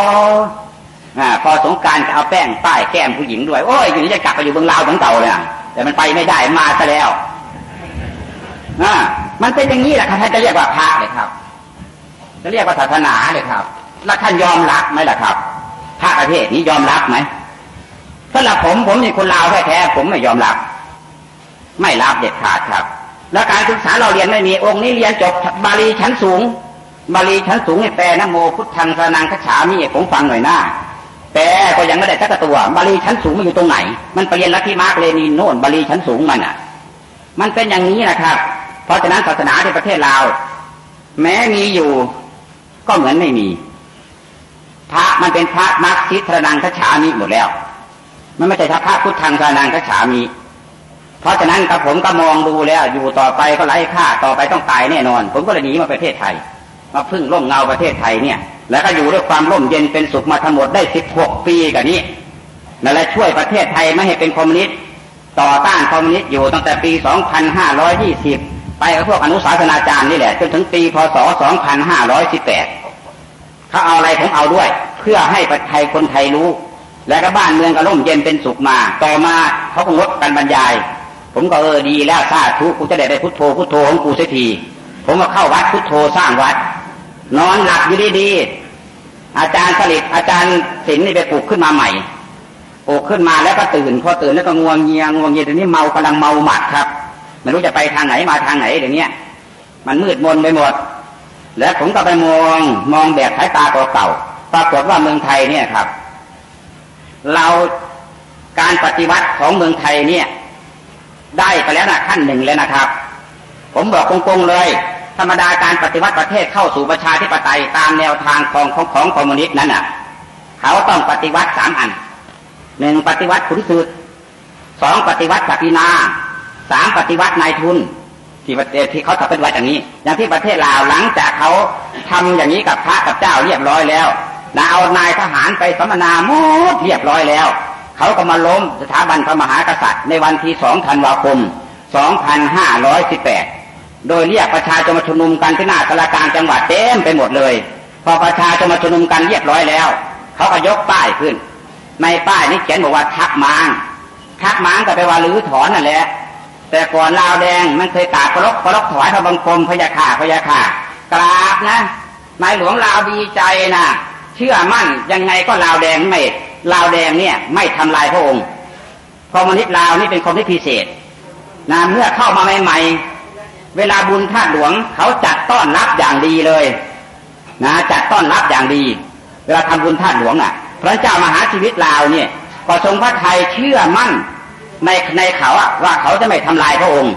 พอสงกรานต์จะเอาแป้งป้ายแก้มผู้หญิงด้วยโอ้ยอยู่นี่จะกลับไปอยู่เมืองลาวเหมือนเก่าเลยแต่มันไปไม่ได้มาซะแล้วมันเป็นอย่างนี้แหละครับท่านจะเรียกว่าพระเลยครับจะเรียกว่าศาสนาเลยครับแล้วท่านยอมรับไหมล่ะครับพระประเทศนี้ยอมรับไหมสำหรับผมนี่คนลาวแท้ๆผมไม่ยอมรับไม่รับเด็ดขาดครับแล้วการศึกษาเราเรียนไม่มีองค์นี้เรียนจบบาลีชั้นสูงบาลีชั้นสูงให้แปลนะโมพุทธังสรณังคัจฉามิผมฟังหน่อยหน้าแปลก็ยังไม่ได้สักตัวบาลีชั้นสูงมันอยู่ตรงไหนมันไปเรียนลัทธิมาร์กเลนินโน่นบาลีชั้นสูงมันเป็นอย่างนี้นะครับเพราะฉะนั้นศาสนาในประเทศลาวแม้มีอยู่ก็เหมือนไม่มีพระมันเป็นพระมัคคิสรณังคัจฉามิหมดแล้วมันไม่ใช่พระพุทธังสรณังคัจฉามิเพราะฉะนั้นกับผมก็มองดูแล้วอยู่ต่อไปก็ไร้ค่าต่อไปต้องตายแน่นอนผมก็เลยหนีมาประเทศไทยมาพึ่งร่มเงาประเทศไทยเนี่ยแล้วก็อยู่ด้วยความร่มเย็นเป็นสุขมาทั้งหมดได้16 ปีกันนี้นั่นแหละช่วยประเทศไทยไม่ให้เป็นคอมมิวนิสต์ต่อต้านคอมมิวนิสต์อยู่ตั้งแต่ปี 2520 ไปกับพวกอนุศาสนาจารย์นี่แหละจนถึงปีพ.ศ. 2518เขาเอาอะไรผมเอาด้วยเพื่อให้ประเทศไทยคนไทยรู้และก็บ้านเมืองก็ร่มเย็นเป็นสุขมาต่อมาเขาก็งดการบรรยายผมก็ดีแล้วสาธุกูจะได้พุทโธของกูเสียทีผมก็เข้าวัดพุทโธสร้างวัดนอนหลับอยู่ดีๆอาจารย์สลิดอาจารย์ศิลป์นี่ไปปลุกขึ้นมาใหม่ปลุกขึ้นมาแล้วก็ตื่นพอตื่นแล้วก็ง่วงเงียเดี๋ยวนี้กำลังเมาหมัดครับไม่รู้จะไปทางไหนมาทางไหนเดี๋ยวนี้มันมืดมนไปหมดแล้วผมก็ไปมองแบบสายตาเก่าๆปรากฏว่าเมืองไทยเนี่ยครับเราการปฏิวัติของเมืองไทยเนี่ยได้ไปแล้วนะขั้นหนึ่งแล้วนะครับผมบอกตรงๆเลยธรรมดาการปฏิวัติประเทศเข้าสู่ประชาธิปไตยตามแนวทางของคอมมิวนิสต์นั้นน่ะเขาต้องปฏิวัติ3 อัน1ปฏิวัติขุนศึก2ปฏิวัติศักดินา3ปฏิวัตินายทุนที่เขาทำเป็นวัดอย่างนี้อย่างที่ประเทศลาวหลังจากเขาทำอย่างนี้กับพระกับเจ้าเรียบร้อยแล้วเอานายทหารไปสัมมนาหมดเรียบร้อยแล้วเขาก็มาล้มสถาบันพระมหากษัตริย์ในวันที่2 ธันวาคม 2518โดยเรียกประชาชนมาชุมนุมกันที่หน้าศาลากลางจังหวัดเต็มไปหมดเลยพอประชาชนมาชุมนุมกันเรียบร้อยแล้วเขาก็ยกป้ายขึ้นในป้ายนี้เขียนบอกว่าทักม้างก็แปลว่ารื้อถอนนั่นแหละแต่ก่อนลาวแดงมันเคยกราบเคารพถวายพระบังคมพระยาค่ากราบนะนายหลวงลาวดีใจนะเชื่อมั่นยังไงก็ลาวแดงเนี่ยไม่ทำลายพระองค์คอมมิวนิสต์ลาวนี่เป็นคอมมิวนิสต์พิเศษนะเมื่อเข้ามาใหม่ๆเวลาบุญธาตุหลวงเขาจัดต้อนรับอย่างดีเลยนะจัดต้อนรับอย่างดีเวลาทำบุญธาตุหลวงพระเจ้ามหาชีวิตลาวเนี่ยก็ทรงพระทัยเชื่อมั่นในเขาว่าเขาจะไม่ทำลายพระองค์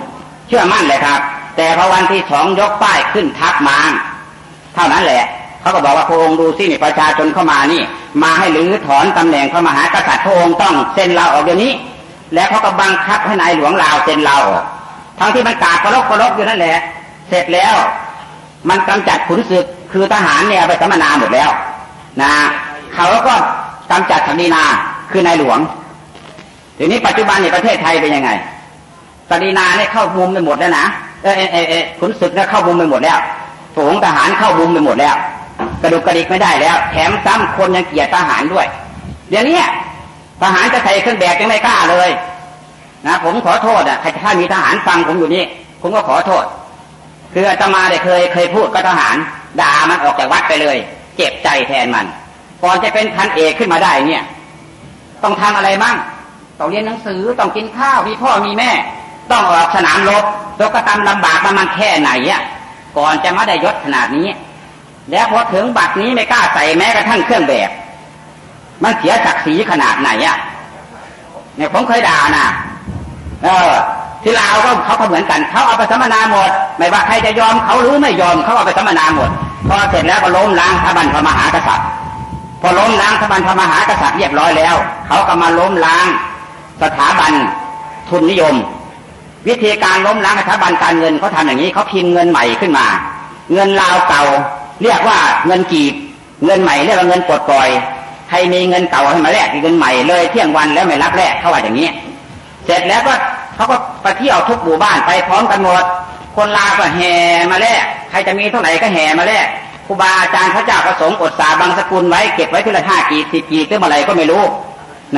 เชื่อมั่นเลยครับแต่พอวันที่2ยกป้ายขึ้นทับม้างเท่านั้นแหละเขาก็บอกว่าพระองค์ดูสิประชาชนเข้ามานี่มาให้รื้อถอนตำแหน่งพระมหากษัตริย์พระองค์ต้องเซ็นลาออกเดี๋ยวนี้แล้วเขาก็บังคับให้นายหลวงลาวเซ็นลาออก ทั้งที่มันกาดกระลกอยู่นั่นแหละเสร็จแล้วมันกำจัดขุนศึกคือทหารเนี่ยไปสัมมนาหมดแล้วนะเขาก็กำจัดศักดินาคือนายหลวงทีนี้ปัจจุบันในประเทศไทยเป็นยังไงศักดินาเนี่ยเข้ามุมไปหมดแล้วนะขุนศึกเนี่ยเข้ามุมไปหมดแล้วฝูงทหารเข้ามุมไปหมดแล้วกระดุกกระดิกไม่ได้แล้วแถมซ้ำคนยังเกลียดทหารด้วยเดี๋ยวนี้ทหารจะใส่เครื่องแบบยังไม่กล้าเลยนะผมขอโทษถ้ามีทหารฟังผมอยู่นี่ผมก็ขอโทษคืออาตมาได้เคยพูดกับทหารด่ามันออกจากวัดไปเลยเจ็บใจแทนมันก่อนจะเป็นพันเอกขึ้นมาได้เนี่ยต้องทำอะไรมั่งต้องเรียนหนังสือต้องกินข้าวมีพ่อมีแม่ต้องออกสนามรบแล้วก็ทำลำบากมันแค่ไหนก่อนจะมาได้ยศขนาดนี้แล้วพอถึงบัดนี้ไม่กล้าใส่แม้กระทั่งเครื่องแบบมันเสียศักดิ์ศรีขนาดไหนเนี่ยผมเคยด่านะที่ลาวก็เขาก็เหมือนกันเขาเอาไปสัมมนาหมดไม่ว่าใครจะยอมเขาหรือไม่ยอมเขาเอาไปสัมมนาหมดพอเสร็จแล้วก็ล้มล้างสถาบันพระมหากษัตริย์พอล้มล้างสถาบันพระมหากษัตริย์เรียบร้อยแล้วเขาก็มาล้มล้างสถาบันทุนนิยมวิธีการล้มล้างสถาบันการเงินเขาทำอย่างนี้เขาพิมพ์เงินใหม่ขึ้นมาเงินลาวเก่าเรียกว่าเงินกีบเงินใหม่เรียกว่าเงินปลดปล่อยใครมีเงินเก่าให้มาแลกเงินใหม่เลยเที่ยงวันแล้วไม่รับแลกเขาว่าอย่างนี้เสร็จแล้วก็เขาก็ไปเที่ยวทุกหมู่บ้านไปพร้อมกันหมดคนลาวก็แห่มาแลกใครจะมีเท่าไหร่ก็แห่มาแลกครูบาอาจารย์พระเจ้าประสงค์อดสาบางสกุลไว้เก็บไว้ทีละ5 กีบ10 กีบหรือเมื่อไรก็ไม่รู้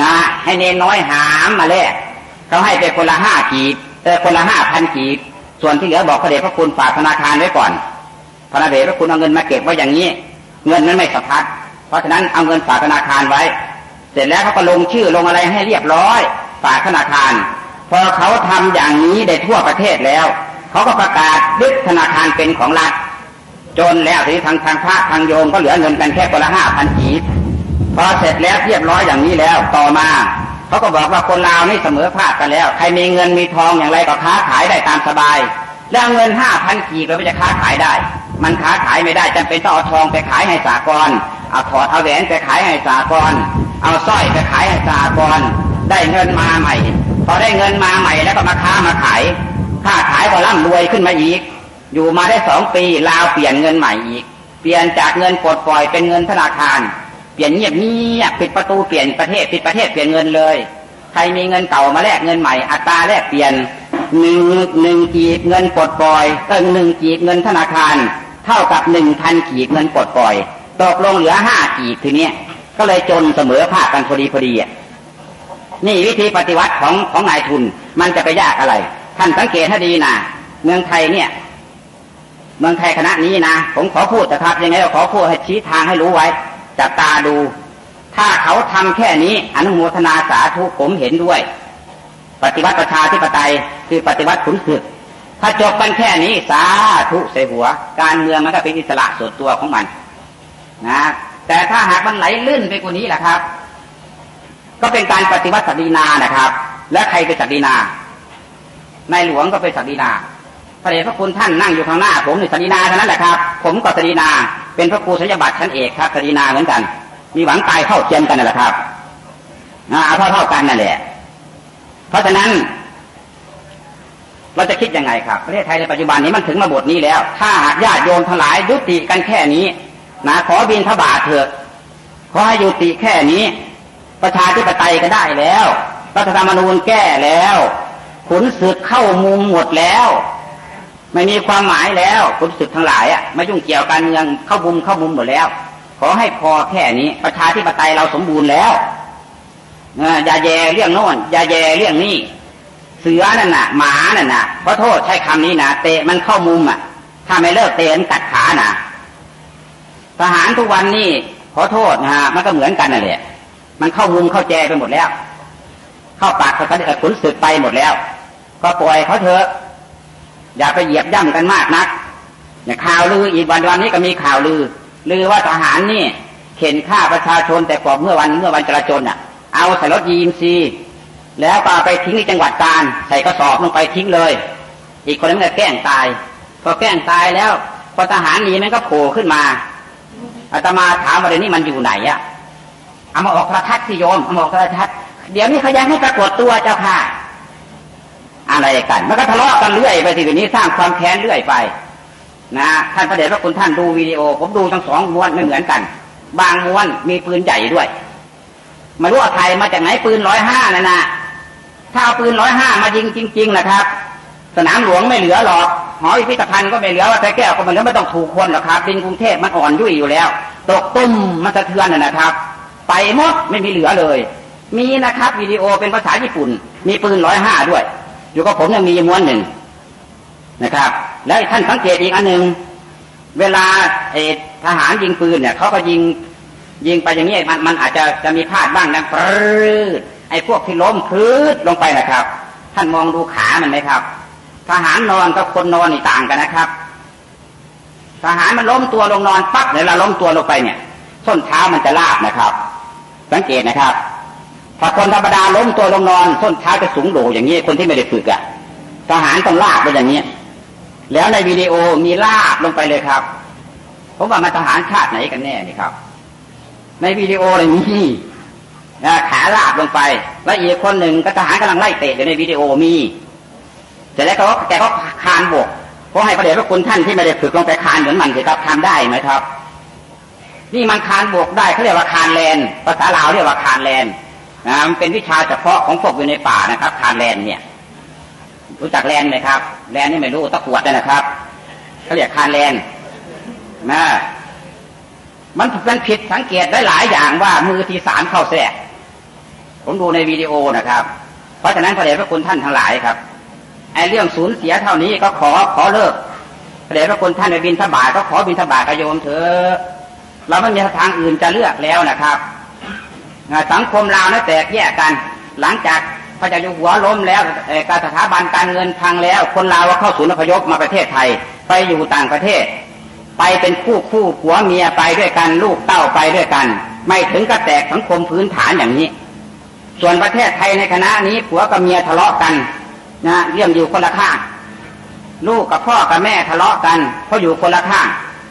นะให้เนนน้อยหามมาแลกเขาให้ไปคนละ5 กีบคนละ 5,000 กีบส่วนที่เหลือบอกพระเดชพระคุณฝากธนาคารไว้ก่อนพระเดชพระคุณเอาเงินมาเก็บไว้อย่างนี้เงินนั้นไม่สะพัดเพราะฉะนั้นเอาเงินฝากธนาคารไว้เสร็จแล้วเขาก็ลงชื่อลงอะไรให้เรียบร้อยฝากธนาคารพอเขาทำอย่างนี้ได้ทั่วประเทศแล้วเขาก็ประกาศยึดธนาคารเป็นของรัฐจนแล้วทีทางพระทางโยมก็เหลือเงินกันแค่คนละ 5,000 กีบพอเสร็จแล้วเรียบร้อยอย่างนี้แล้วต่อมาเขาก็บอกว่าคนลาวนี่เสมอภาคกันแล้วใครมีเงินมีทองอย่างไรก็ค้าขายได้ตามสบายแล้วเงิน 5,000 กีบเราจะค้าขายได้มันค้าขายไม่ได้จำเป็นต้องเอาทองไปขายให้สหกรณ์เอาถอดเอาแหวนไปขายให้สหกรณ์เอาสร้อยไปขายให้สหกรณ์ได้เงินมาใหม่พอได้เงินมาใหม่แล้วก็มาค้ามาขายค้าขายก็ร่ำรวยขึ้นมาอีกอยู่มาได้2 ปีลาวเปลี่ยนเงินใหม่อีกเปลี่ยนจากเงินปลดปล่อยเป็นเงินธนาคารเปลี่ยนเงียบปิดประตูเปลี่ยนประเทศปิดประเทศเปลี่ยนเงินเลยใครมีเงินเก่ามาแลกเงินใหม่อัตราแลกเปลี่ยน1 กีบเงินปลดปล่อย1 กีบเงินธนาคารเท่ากับ 1,000 กีบเงินปลดปล่อยตกลงเหลือ5 กีบทีนี้ก็เลยจนเสมอภาคกันพอดีนี่วิธีปฏิวัติของนายทุนมันจะไปยากอะไรท่านสังเกตให้ดีนะเมืองไทยเนี่ยเมืองไทยคณะนี้นะผมขอพูดนะครับยังไงก็ขอพูดให้ชี้ทางให้รู้ไว้จับตาดูถ้าเขาทำแค่นี้อนุโมทนาสาธุผมเห็นด้วยปฏิวัติประชาธิปไตยคือปฏิวัติขุนศึกถ้าจบกันแค่นี้สาธุใส่หัวการเมืองมันก็เป็นอิสระส่วนตัวของมันนะแต่ถ้าหากมันไหลลื่นไปกว่านี้แหละครับก็เป็นการปฏิวัติศักดินานะครับและใครเป็นศักดินานายหลวงก็เป็นศักดินาพระเดชพระคุณท่านนั่งอยู่ข้างหน้าผมนี่ศักดินาเท่านั้นแหละครับผมก็ศักดินาเป็นพระครูศัลยบัตรชั้นเอกครับศักดินาเหมือนกันมีหวังตายเท่าเทียมกันนั่นแหละครับเอาเท่ากันนั่นแหละเพราะฉะนั้นเราจะคิดยังไงครับประเทศไทยในปัจจุบันนี้มันถึงมาบทนี้แล้วถ้าหากญาติโยมทั้งหลายยุติกันแค่นี้นะขอบิณฑบาตเถิดขอให้ยุติแค่นี้ประชาธิปไตยก็ได้แล้วรัฐธรรมนูญแก้แล้วขุนศึกเข้ามุมหมดแล้วไม่มีความหมายแล้วขุนศึกทั้งหลายไม่ยุ่งเกี่ยวการเมืองเข้ามุมหมดแล้วขอให้พอแค่นี้ประชาธิปไตยเราสมบูรณ์แล้วอย่าแย่เรื่องโน่นอย่าแย่เรื่องนี้เสือนั่นน่ะหมานั่นน่ะขอโทษใช้คำนี้นะเตะมันเข้ามุมถ้าไม่เลิกเตะมันกัดขานะทหารทุกวันนี้ขอโทษนะฮะมันก็เหมือนกันนั่นแหละมันเข้ามุมเข้าแจไปหมดแล้วเข้าปากเขาขุนศึกไปหมดแล้วก็ปล่อยเขาเถอะอย่าไปเหยียบย่ำกันมากนักอย่างข่าวลืออีกวันนี้ก็มีข่าวลือว่าทหารนี่เข็นฆ่าประชาชนแต่ก่อนเมื่อวันจราจรเอาใส่รถGMCแล้วก็ไปทิ้งในจังหวัดกาญใส่กระสอบลงไปทิ้งเลยอีกคนนึงก็แกล้งตายพอแกล้งตายแล้วพอทหารหนีมันก็โผล่ขึ้นมาอาตมาถามว่าเดี๋ยวนี้มันอยู่ไหนเอามาออกโทรทัศน์ที่โยมเอามาออกโทรทัศน์เดี๋ยวนี้เขายังให้ปรากฏตัวเจ้าค่ะ อะไรกันมันก็ทะเลาะกันเรื่อยไปทีนี้สร้างความแค้นเรื่อยไปนะท่านพระเดชพระคุณท่านดูวิดีโอผมดูทั้ง2 ม้วนไม่เหมือนกันบางม้วนมีปืนใหญ่ด้วยไม่รู้ว่าไทยมาจากไหนปืน105นั่นนะถ้าเอาปืน105มายิงจริงๆนะครับสนามหลวงไม่เหลือหรอกหอพิพิธภัณฑ์ก็ไม่เหลือวัดพระแก้วก็ไม่เหลือไม่ต้องถูกคนหรอกครับดินกรุงเทพมันอ่อนยุ่ยอยู่แล้วตกตุ้มมันสะเทือนนะครับไปหมดไม่มีเหลือเลยมีนะครับวิดีโอเป็นภาษาญี่ปุ่นมีปืน105ด้วยอยู่กับผมยังมีม้วนหนึ่งนะครับแล้วท่านสังเกตอีกอันหนึ่งเวลาทหารยิงปืนเนี่ยเขาก็ยิงไปอย่างนี้มันอาจจะมีพลาดบ้างนะปรื้ดไอ้พวกที่ล้มพรื้ดลงไปนะครับท่านมองดูขามันไหมครับทหารนอนกับคนนอนนี่ต่างกันนะครับทหารมันล้มตัวลงนอนปั๊บเวลาล้มตัวลงไปเนี่ยส้นเท้ามันจะลาบนะครับสังเกตนะครับถ้าคนธรรมดาล้มตัวลงนอนส้นเท้าจะสูงโด่อย่างนี้คนที่ไม่ได้ฝึกอ่ะทหารต้องลาบไปอย่างนี้แล้วในวิดีโอมีลาบลงไปเลยครับผมว่ามันทหารชาติไหนกันแน่นี่ครับในวิดีโอเลยมีขาลาบลงไปแล้วอีกคนหนึ่งก็ทหารกำลังไล่เตะอยู่ในวิดีโอมีแต่แล้วแกก็คานบกเพราะให้พระเดชพระคุณท่านที่ไม่ได้ฝึกลงไปคานเหมือนมันสิครับทำได้ไหมครับนี่มันคานบกได้เขาเรียกว่าคานแลนภาษาลาวเรียกว่าคานแลนมันเป็นวิชาเฉพาะของพวกอยู่ในป่านะครับคานแลนเนี่ยรู้จักแลนไหมครับแลนนี่ไม่รู้ตะกรวดนะครับเขาเรียกคานแลนนะมันผิดสังเกตได้หลายอย่างว่ามือที่3เข้าแทรกผมดูในวิดีโอนะครับเพราะฉะนั้นพระเดชพระคุณท่านทั้งหลายครับไอ้เรื่องสูญเสียเท่านี้ก็ขอเลิกพระเดชพระคุณท่านไปบิณฑบาตก็ขอบิณฑบาตกับโยมเถอะเราไม่มีทางอื่นจะเลือกแล้วนะครับสังคมลาวนั้นแตกแยกกันหลังจากพระเจ้าอยู่หัวล้มแล้วการสถาบันการเงินพังแล้วคนลาวเข้าศูนย์อพยพมาประเทศไทยไปอยู่ต่างประเทศไปเป็นคู่ผัวเมียไปด้วยกันลูกเต้าไปด้วยกันไม่ถึงกับแตกสังคมพื้นฐานอย่างนี้ส่วนประเทศไทยในคณะนี้ผัวกับเมียทะเลาะกันนะเรื่องอยู่คนละข้างลูกกับพ่อกับแม่ทะเลาะกันเพราะอยู่คนละข้าง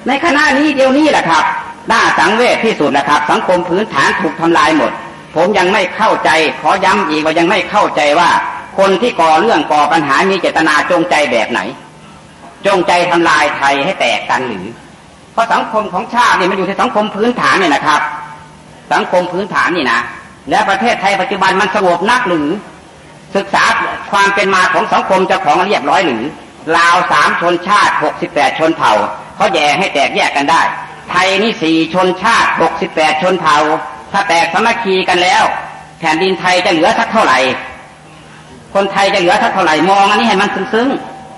ในคณะนี้เดียวนี้แหละครับน่าสังเวชที่สุดแหละครับสังคมพื้นฐานถูกทำลายหมดผมยังไม่เข้าใจขอย้ำอีกว่ายังไม่เข้าใจว่าคนที่ก่อเรื่องก่อปัญหามีเจตนาจงใจแบบไหนจงใจทำลายไทยให้แตกกันหรือเพราะสังคมของชาตินี่มันอยู่ที่สังคมพื้นฐานเนี่ยนะครับสังคมพื้นฐานนี่นะและประเทศไทยปัจจุบันมันสงบนักหรือศึกษาความเป็นมาของสังคมเจ้าของเรียบร้อยหรือลาว3 ชนชาติ68 ชนเผ่าเขาแย่ให้แตกแยกกันได้ไทยนี่4 ชนชาติ68 ชนเผ่าถ้าแตกสามัคคีกันแล้วแผ่นดินไทยจะเหลือสักเท่าไหร่คนไทยจะเหลือสักเท่าไหร่มองอันนี้ให้มันซึ้ง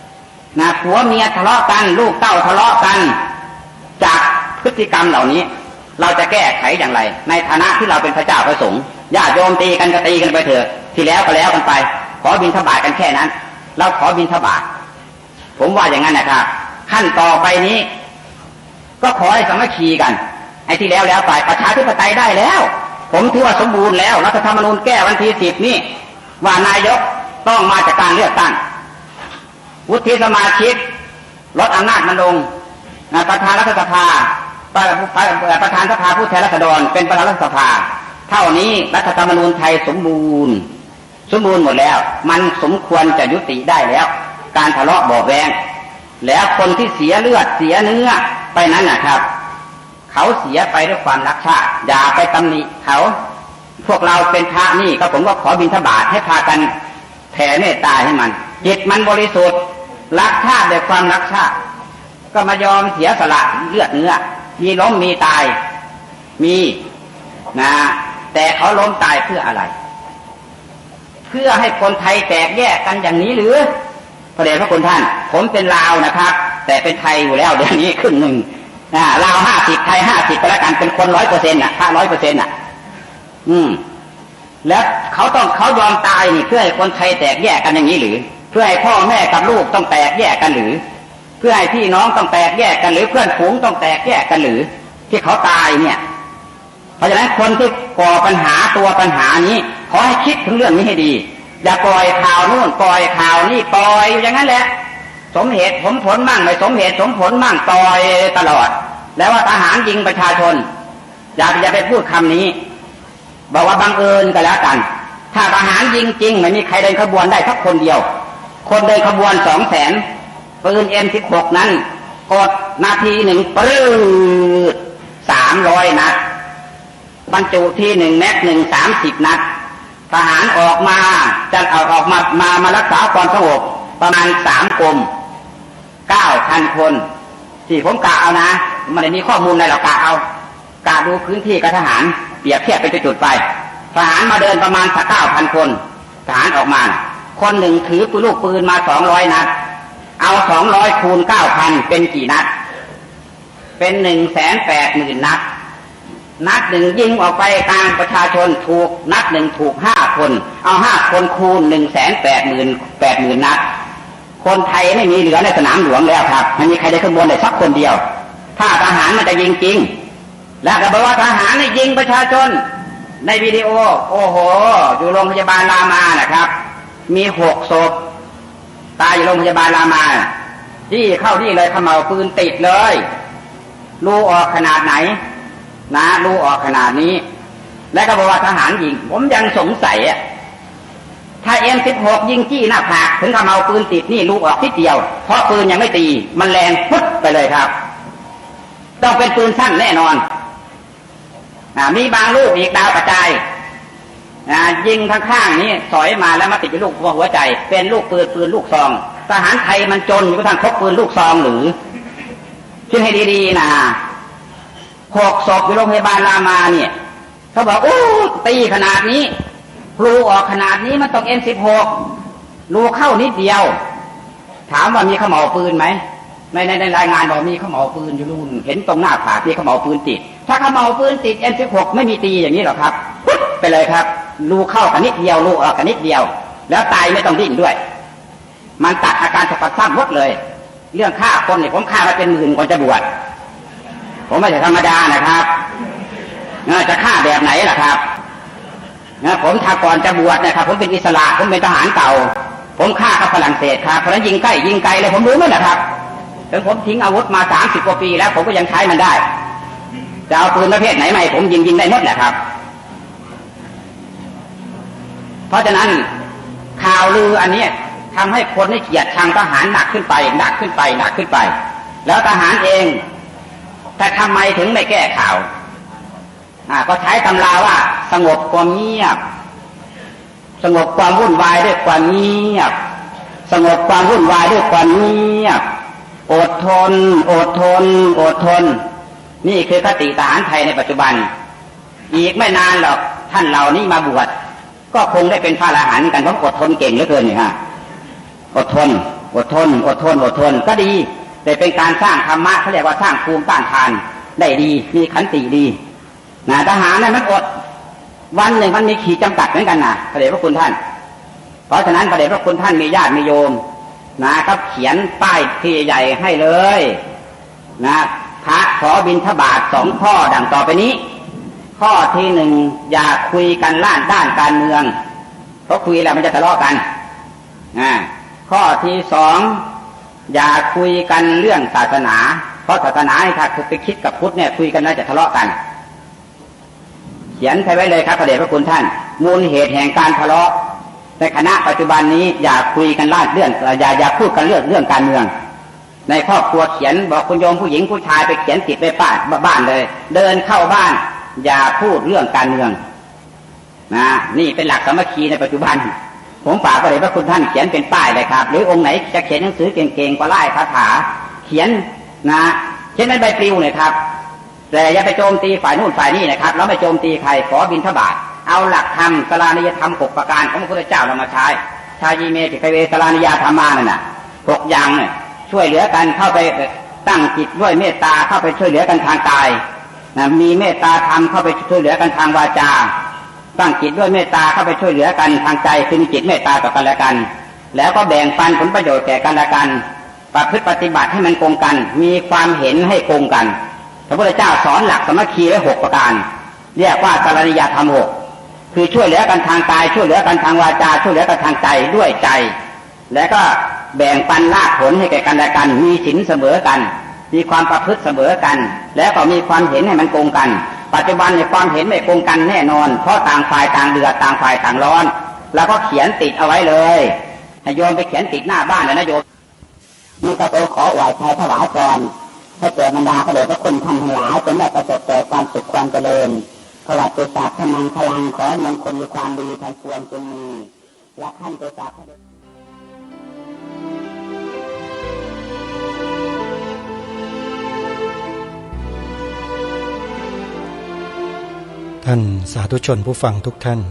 ๆนะผัวเมียทะเลาะกันลูกเต้าทะเลาะกันจากพฤติกรรมเหล่านี้เราจะแก้ไขอย่างไรในฐานะที่เราเป็นพระเจ้าพระสงฆ์ญาติโยมตีกันก็ตีกันไปเถอะที่แล้วก็แล้วกันไปขอบิณฑบาตกันแค่นั้นเราขอบิณฑบาตผมว่าอย่างนั้นนะครับขั้นต่อไปนี้ก็ขอให้สามัคคีกันไอ้ที่แล้วไปประชาธิปไตยได้แล้วผมถือว่าสมบูรณ์แล้วรัฐธรรมนูญแก้วันที่10นี่ว่านายกต้องมาจากการเลือกตั้งวุฒิสมาชิกลดอำนาจมันลงประธานรัฐสภาประธานสภาผู้แทนราษฎรเป็นประธานรัฐสภาเท่านี้รัฐธรรมนูญไทยสมบูรณ์หมดแล้วมันสมควรจะยุติได้แล้วการทะเลาะเบาะแว้งแล้วคนที่เสียเลือดเสียเนื้อไปนั้นนะครับเขาเสียไปด้วยความรักชาติอย่าไปตำหนิเขาพวกเราเป็นพระนี่ก็ผมก็ขอบิณฑบาตให้พากันแผ่เมตตาให้มันจิตมันบริสุทธิ์รักชาติด้วยความรักชาติก็มายอมเสียสละเลือดเนื้อมีล้มมีตายมีนะแต่เขาล้มตายเพื่ออะไรเพื่อให้คนไทยแตกแยกกันอย่างนี้หรือพระเดชพระคุณท่านผมเป็นลาวนะครับแต่เป็นไทยอยู่แล้วเดี๋ยวนี้ครึ่งหนึ่งลาว50ไทย50ก็แล้วกันเป็นคน 100% น่ะถ้า 100% น่ะแล้วเขายอมตายนี่เพื่อให้คนไทยแตกแยกกันอย่างนี้หรือเพื่อให้พ่อแม่กับลูกต้องแตกแยกกันหรือเพื่อให้พี่น้องต้องแตกแยกกันหรือเพื่อนฝูงต้องแตกแยกกันหรือที่เขาตายเนี่ยเพราะฉะนั้นคนที่ก่อปัญหาตัวปัญหานี้ขอให้คิดถึงเรื่องนี้ให้ดีอย่าปล่อยข่าวนู่นปล่อยข่าวนี่ปล่อยอยู่อย่างนั้นแหละสมเหตุสมผลมั่งไม่สมเหตุสมผลมั่งปล่อยตลอดแล้วว่าทหารยิงประชาชนอย่าไปพูดคำนี้บอกว่าบังเอิญก็แล้วกันถ้าทหารยิงจริงไม่มีใครเดินขบวนได้สักคนเดียว คนเดินขบวน200,000ปืน M16 นั้นกดนาทีหนึ่งปรื้ด300 นัดบรรจุที่1 แม็กหนึ่ง30 นัดทหารออกมาจะออกมารักษาความสงบประมาณ3 กรม 9,000 คนที่ผมกะเอานะมันไม่มีข้อมูลอะไรหรอกกะดูพื้นที่กับทหารเปรียบเทียบเป็นจุดๆไปทหารมาเดินประมาณ 9,000 คนทหารออกมาคนหนึ่งถือลูกปืนมา200 นัดเอา200คูณ 9,000 เป็นกี่นัดเป็น 180,000 นัดนัดหนึ่งยิงออกไปกลางประชาชนถูกนัดหนึ่งถูก5 คนเอา5 คนคูณ 180,000 นัดคนไทยไม่มีเหลือในสนามหลวงแล้วครับไม่มีใครได้ขบวนได้สักคนเดียวถ้าทหารมันจะยิงจริงและก็บอกว่าทหารนี่ยิงประชาชนในวิดีโอโอ้โหอยู่โรงพยาบาลรามานะครับมี6 ศพตายอยู่โรงพยาบาลรามาที่เข้าที่เลยขม่าวปืนติดเลยรูออกขนาดไหนนะรูออกขนาดนี้และก็บอกว่าทหารยิงผมยังสงสัยถ้า M16 ยิงจี้หน้าผากถึงขม่าวปืนติดนี่รูออกนิดเดียวเพราะปืนยังไม่ตีมันแรงปุ๊บไปเลยครับต้องเป็นปืนสั้นแน่นอนมีบางลูกอีกดาวกระจายยิงข้างๆนี้สอยมาแล้วมาติดอยู่ลูกหัวใจเป็นลูกปืนลูกซองทหารไทยมันจนอยู่กระทั่งพกปืนลูกซองหรือคิดให้ดีๆนะ6 ศพอยู่โรงพยาบาลรามาเนี่ยเขาบอกโอ้ตีขนาดนี้รูออกขนาดนี้มันต้อง M16 รูเข้านิดเดียวถามว่ามีขม่าวปืนไหมในรายงานบอกมีขม่าวปืนอยู่นู่นเห็นตรงหน้าผากมีขม่าวปืนติดถ้าขม่าวปืนติด M16 ไม่มีตีอย่างนี้หรอกครับปุ๊บไปเลยครับรูเข้ากันนิดเดียวรูออกกันนิดเดียวแล้วตายไม่ต้องดิ้นด้วยมันตัดอาการสะบัดสั้นหมดเลยเรื่องฆ่าคนเนี่ยผมฆ่ามาเป็น10,000 คนจะบวชผมไม่ใช่ธรรมดานะครับจะฆ่าแบบไหนล่ะครับผมถ้าก่อนจะบวชนะครับผมเป็นอิสระผมเป็นทหารเก่าผมฆ่ากับฝรั่งเศสครับเพราะนั้นยิงใกล้ยิงไกลเลยผมรู้ไหมล่ะครับถึงผมทิ้งอาวุธมา30 กว่าปีแล้วผมก็ยังใช้มันได้จะเอาปืนประเภทไหนใหม่ผมยิงได้หมดแหละครับเพราะฉะนั้นข่าวลืออันนี้ทำให้คนให้เกลียดชังทหารหนักขึ้นไปแล้วทหารเองแต่ทำไมถึงไม่แก้ข่าวก็ใช้ตำราว่าสงบความเงียบสงบความวุ่นวายด้วยความเงียบสงบความวุ่นวายด้วยความเงียบอดทนนี่คือคติทหารไทยในปัจจุบันอีกไม่นานหรอกท่านเหล่านี้มาบวชก็คงได้เป็นพระอรหันต์กันเพราะอดทนเก่งเหลือเกินนี่ฮะอดทนก็ดีแต่เป็นการสร้างธรรมะเขาเรียกว่าสร้างภูมิต้านทานได้ดีมีขันติดีทหารนั้นมันอดวันหนึ่งมันมีขีดจำกัดเหมือนกันนะพระเดชพระคุณท่านเพราะฉะนั้นพระเดชพระคุณท่านมีญาติมีโยมนะครับเขียนป้ายที่ใหญ่ให้เลยพระขอบิณฑบาต2 ข้อดังต่อไปนี้ข้อที่ 1อย่าคุยกันด้านการเมืองเพราะคุยแล้วมันจะทะเลาะกันข้อที่ 2อย่าคุยกันเรื่องศาสนาเพราะศาสนาถ้าไปคิดกับพุทธเนี่ยคุยกันแล้วจะทะเลาะกันเขียนไว้เลยครับพระเดชพระคุณท่านมูลเหตุแห่งการทะเลาะในคณะปัจจุบันนี้อย่าคุยกันเรื่องอย่าพูดกันเรื่องการเมืองในครอบครัวเขียนบอกคุณโยมผู้หญิงผู้ชายไปเขียนติดไปบ้านเลยเดินเข้าบ้านอย่าพูดเรื่องการเมืองนี่เป็นหลักสามัคคีในปัจจุบันผมฝากพระเดชพระคุณท่านเขียนเป็นป้ายเลยครับหรือองค์ไหนจะเขียนหนังสือเก่งๆก็ไล่คาถาเขียนเขียนเป็นใบปลิวเลยครับแต่อย่าไปโจมตีฝ่ายนู่นฝ่ายนี้นะครับแล้วไม่โจมตีใครขอบิณฑบาตเอาหลักธรรมสลานิยธรรม6 ประการของพระพุทธเจ้าเรามาใช้ชายีเมติกเวสลานิยธรรมานั่นน่ะ6 อย่างเนี่ยช่วยเหลือกันเข้าไปตั้งจิตด้วยเมตตาเข้าไปช่วยเหลือกันทางกายมีเมตตาธรรมเข้าไปช่วยเหลือกันทางวาจาตั้งจิตด้วยเมตตาเข้าไปช่วยเหลือกันทางใจคือมีจิตเมตตาต่อกันและกันแล้วก็แบ่งปันผลประโยชน์แก่กันและกันประพฤติปฏิบัติให้มันคงกันมีความเห็นให้คงกันพระพุทธเจ้าสอนหลักสามัคคีไว้6 ประการเรียกว่าสลานิยธรรม 6คือช่วยเหลือกันทางกายช่วยเหลือกันทางวาจาช่วยเหลือกันทางใจด้วยใจและก็แบ่งปันลาภผลให้แก่กันและกันมีศีลเสมอกันมีความประพฤติเสมอกันแล้วก็มีความเห็นให้มันคงกันปัจจุบันในความเห็นไม่คงกันแน่นอนเพราะต่างฝ่ายต่างเดือดต่างฝ่ายต่างร้อนแล้วก็เขียนติดเอาไว้เลย ให้โยมไปเขียนติดหน้าบ้านเลยนะโยมนี่ก็ต้องขอไหว้ชัยถวายก่อนให้เกิดบรรดาพระเดชพระคุณท่านทั้งหลายจนได้ประสบแต่ความสุขความเจริญประวัติศาสตร์พลังขอมงคลมีความดีทั้งปวงจงมีและท่านประสาทท่านสาธุชนผู้ฟังทุกท่าน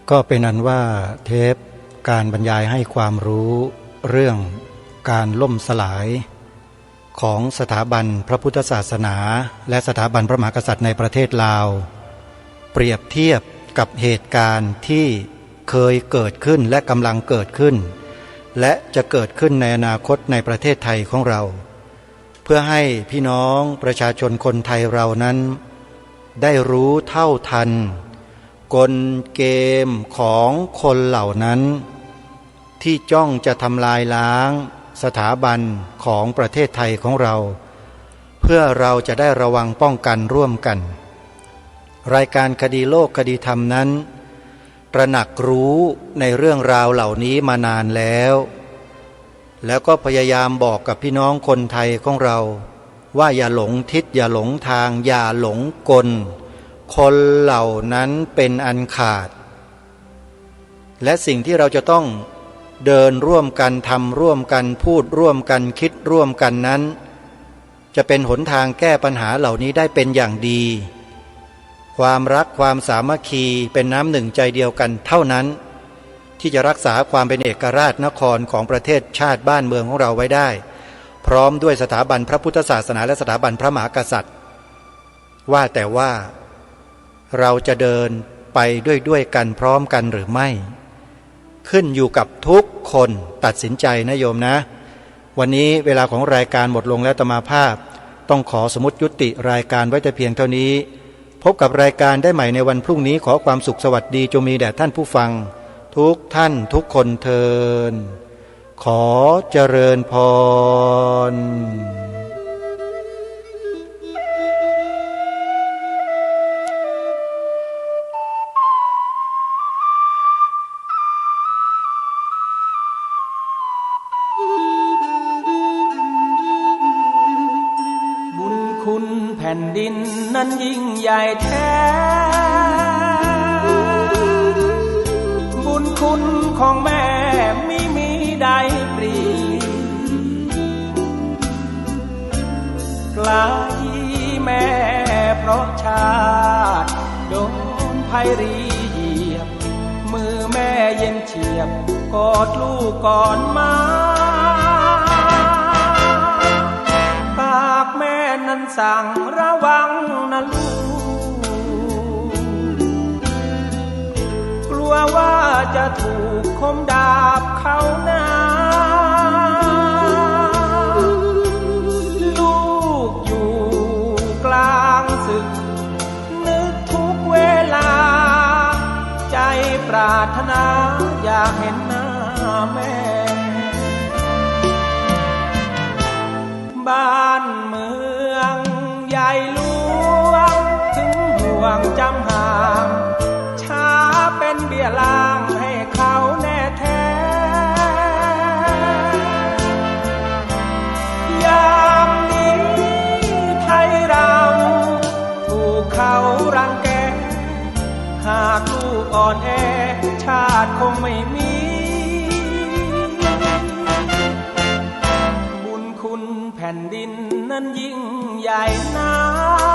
ก็เป็นอันว่าเทปการบรรยายให้ความรู้เรื่องการล่มสลายของสถาบันพระพุทธศาสนาและสถาบันพระมหากษัตริย์ในประเทศลาวเปรียบเทียบกับเหตุการณ์ที่เคยเกิดขึ้นและกำลังเกิดขึ้นและจะเกิดขึ้นในอนาคตในประเทศไทยของเราเพื่อให้พี่น้องประชาชนคนไทยเรานั้นได้รู้เท่าทันกลเกมของคนเหล่านั้นที่จ้องจะทำลายล้างสถาบันของประเทศไทยของเราเพื่อเราจะได้ระวังป้องกันร่วมกันรายการคดีโลกคดีธรรมนั้นตระหนักรู้ในเรื่องราวเหล่านี้มานานแล้วก็พยายามบอกกับพี่น้องคนไทยของเราว่าอย่าหลงทิศอย่าหลงทางอย่าหลงกลคนเหล่านั้นเป็นอันขาดและสิ่งที่เราจะต้องเดินร่วมกันทำร่วมกันพูดร่วมกันคิดร่วมกันนั้นจะเป็นหนทางแก้ปัญหาเหล่านี้ได้เป็นอย่างดีความรักความสามัคคีเป็นน้ำหนึ่งใจเดียวกันเท่านั้นที่จะรักษาความเป็นเอกราชนครของประเทศชาติบ้านเมืองของเราไว้ได้พร้อมด้วยสถาบันพระพุทธศาสนาและสถาบันพระมหากษัตริย์ว่าแต่ว่าเราจะเดินไปด้วยกันพร้อมกันหรือไม่ขึ้นอยู่กับทุกคนตัดสินใจนะโยมนะวันนี้เวลาของรายการหมดลงแล้วอาตมาภาพต้องขอสมมุติยุติรายการไว้แต่เพียงเท่านี้พบกับรายการได้ใหม่ในวันพรุ่งนี้ขอความสุขสวัสดีจงมีแด่ท่านผู้ฟังทุกท่านทุกคนเทินขอเจริญพรคุณแผ่นดินนั้นยิ่งใหญ่แท้บุญคุณของแม่ไม่มีใดปรีกลายแม่เพราะชาติโดนภัยรีเหยียบมือแม่เย็นเฉียบกอดลูกก่อนมาปากแม่นั้นสั่งระวังนะลูกกลัวว่าจะถูกคมดาบเข้าหน้าลูกอยู่กลางศึกนึกทุกเวลาใจปรารถนาอยากเห็นหน้าแม่บ้านเมืองใหญ่หลวงถึงห่วงจำห่างช้าเป็นเบี้ยล่างให้เขาแน่แท้ยามนี้ไทยเราถูกเขารังแกหากลูกอ่อนแอชาติคงไม่มีบุญคุณแผ่นดินนั้นยิ่งใหญ่นัก